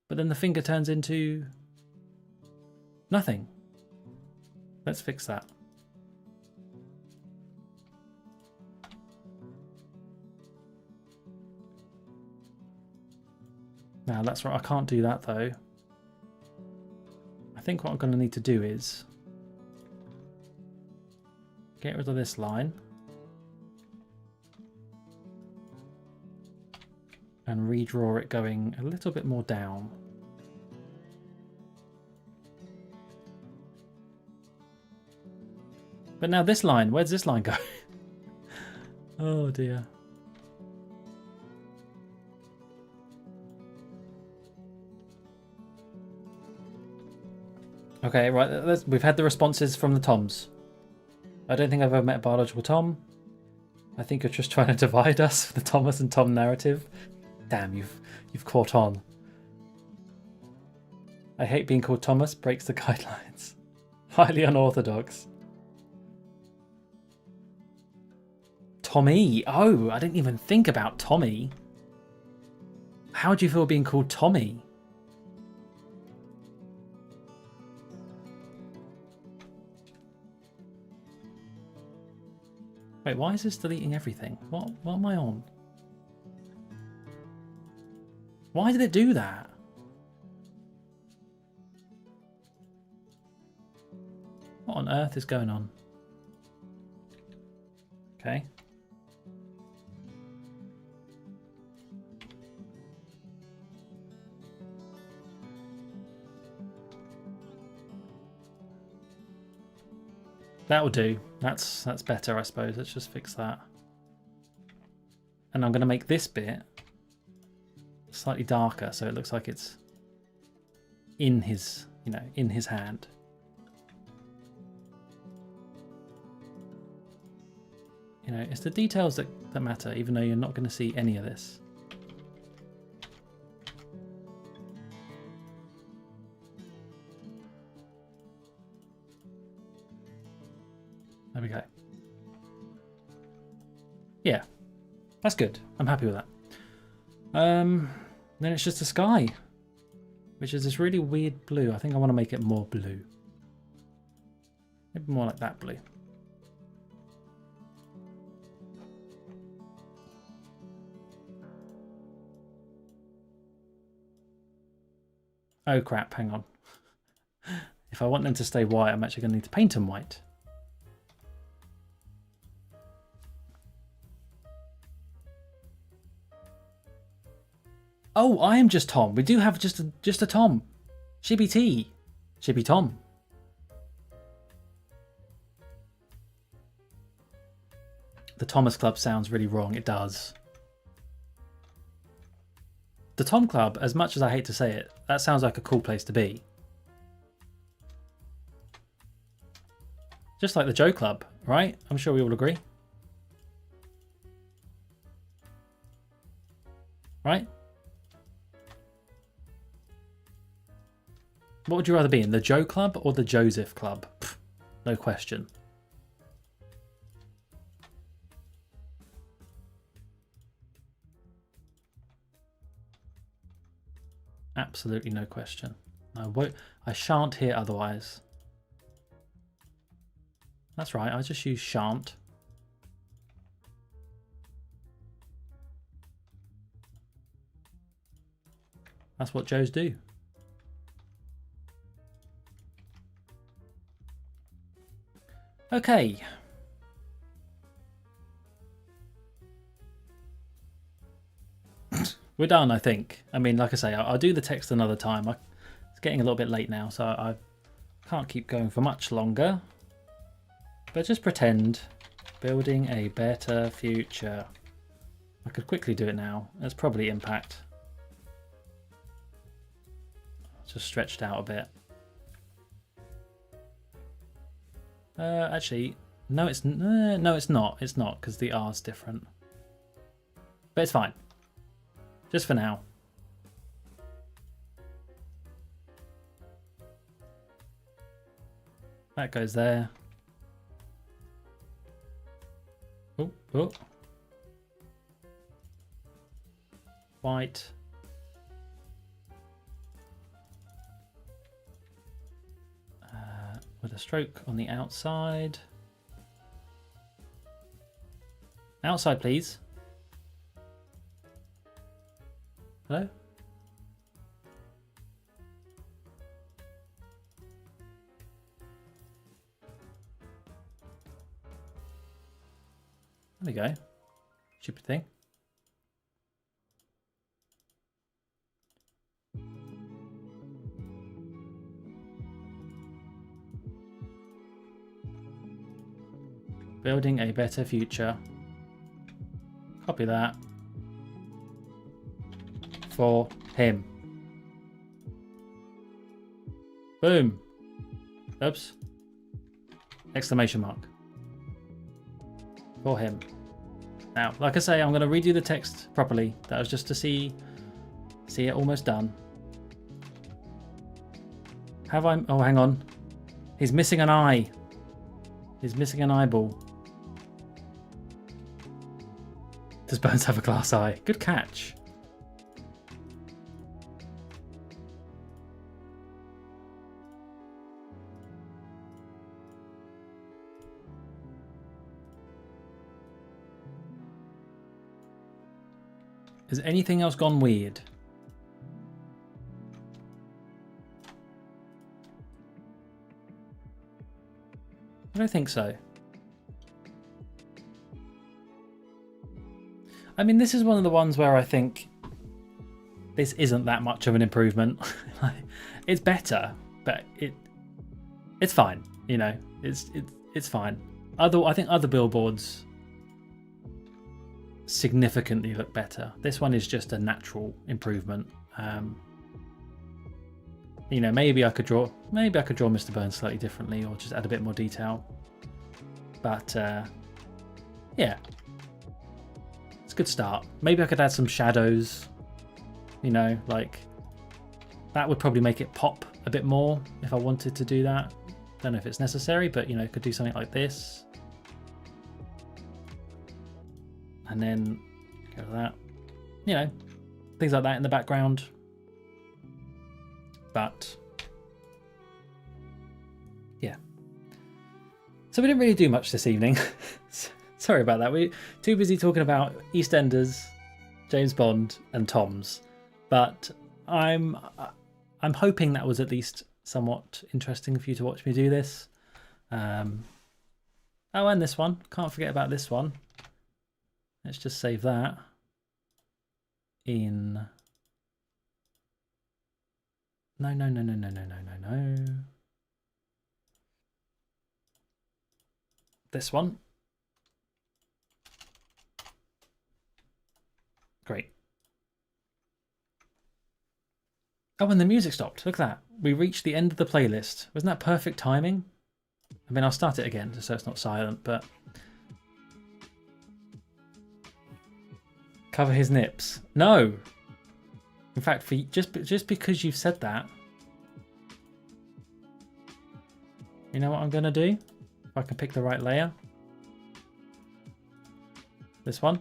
but then the finger turns into nothing. Let's fix that. Now that's right, I can't do that though. I think what I'm going to need to do is get rid of this line and redraw it going a little bit more down. But now this line, where's this line go? Oh dear. Okay, right, we've had the responses from the Toms. I don't think I've ever met a biological Tom. I think you're just trying to divide us, the Thomas and Tom narrative. Damn, you've caught on. I hate being called Thomas, breaks the guidelines. Highly unorthodox. Tommy. Oh, I didn't even think about Tommy. How do you feel being called Tommy? Wait, why is this deleting everything? What am I on? Why did it do that? What on earth is going on? Okay. That'll do. That's better, I suppose. Let's just fix that. And I'm going to make this bit slightly darker so it looks like it's in his, in his hand. It's the details that matter, even though you're not going to see any of this. There we go. Yeah, that's good. I'm happy with that. Then it's just the sky, which is this really weird blue. I think I want to make it more blue. Maybe more like that blue. Oh crap, hang on. If I want them to stay white, I'm actually going to need to paint them white. Oh, I am just Tom. We do have just a Tom. Shibby T. Shibby Tom. The Thomas Club sounds really wrong. It does. The Tom Club, as much as I hate to say it, that sounds like a cool place to be. Just like the Joe Club, right? I'm sure we all agree. Right? What would you rather be in, the Joe Club or the Joseph Club? Pfft, no question. Absolutely no question. I shan't hear otherwise. That's right, I just use shan't. That's what Joes do. Okay. We're done, I think. I mean, like I say, I'll do the text another time. It's getting a little bit late now, so I can't keep going for much longer. But just pretend. Building a better future. I could quickly do it now. That's probably impact. Just stretched out a bit. Actually, no, it's not. It's not, because the R's different. But it's fine. Just for now. That goes there. Oh, Oh. White. With a stroke on the outside. Outside, please. Hello? There we go. Stupid thing. Building a better future. Copy that. For him. Boom. Oops. Exclamation mark. For him. Now, like I say, I'm going to read you the text properly. That was just to see it almost done. Have I... Oh, hang on. He's missing an eye. He's missing an eyeball. Does Bones have a glass eye? Good catch. Has anything else gone weird? I don't think so. I mean, this is one of the ones where I think this isn't that much of an improvement. It's better, but it's fine. You know, it's fine. I think other billboards significantly look better. This one is just a natural improvement. You know, maybe I could draw Mr. Burns slightly differently, or just add a bit more detail. But yeah, it's a good start. Maybe I could add some shadows. You know, like that would probably make it pop a bit more if I wanted to do that. Don't know if it's necessary, but you know, could do something like this. And then go to that. You know, things like that in the background. But yeah. So we didn't really do much this evening. Sorry about that. We're too busy talking about EastEnders, James Bond, and Toms. But I'm hoping that was at least somewhat interesting for you to watch me do this. Oh, and this one. Can't forget about this one. Let's just save that in... No. This one. Great. Oh, and the music stopped. Look at that. We reached the end of the playlist. Wasn't that perfect timing? I mean, I'll start it again just so it's not silent, but... Cover his nips. No! In fact, for just because you've said that, you know what I'm going to do? If I can pick the right layer. This one.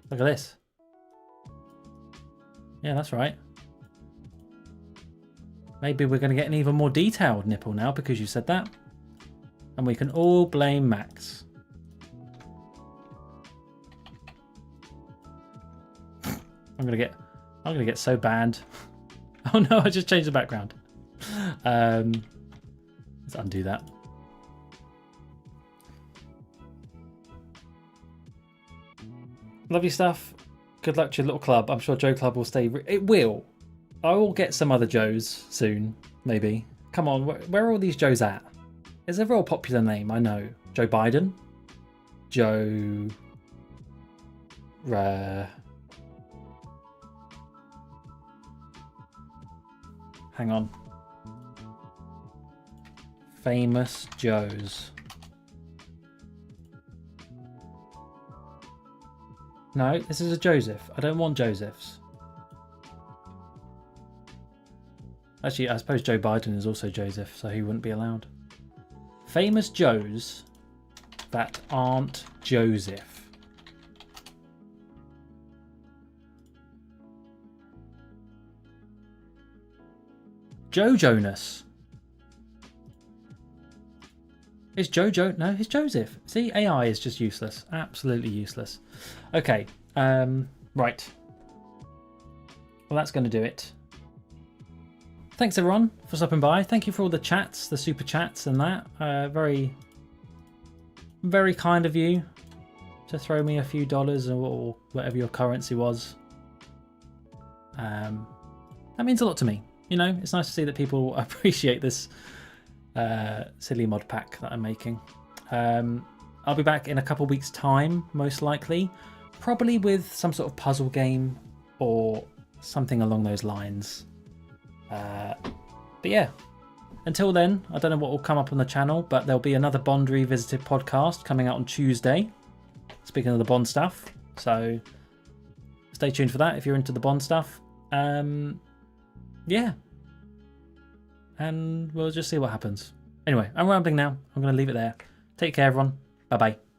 Look at this. Yeah, that's right. Maybe we're going to get an even more detailed nipple now because you said that. And we can all blame Max. I'm gonna get so banned. Oh no, I just changed the background. Let's undo that. Lovely stuff. Good luck to your little club. I'm sure Joe Club will stay. It will. I will get some other Joes soon, maybe. Come on, where are all these Joes at? Is a real popular name, I know. Joe Biden. Joe... Hang on. Famous Joes. No, this is a Joseph. I don't want Josephs. Actually, I suppose Joe Biden is also Joseph, so he wouldn't be allowed. Famous Joes that aren't Joseph. Joe Jonas. Is Jojo? No, it's Joseph. See, AI is just useless. Absolutely useless. Okay. Right. Well, that's going to do it. Thanks, everyone, for stopping by. Thank you for all the chats, the super chats and that. Very, very kind of you to throw me a few dollars or whatever your currency was. That means a lot to me. You know, it's nice to see that people appreciate this silly mod pack that I'm making. I'll be back in a couple weeks' time, most likely. Probably with some sort of puzzle game or something along those lines. But yeah, until then, I don't know what will come up on the channel, but there'll be another Bond Revisited podcast coming out on Tuesday. Speaking of the Bond stuff, so stay tuned for that if you're into the Bond stuff. Yeah. And we'll just see what happens. Anyway, I'm rambling now. I'm going to leave it there. Take care, everyone. Bye-bye.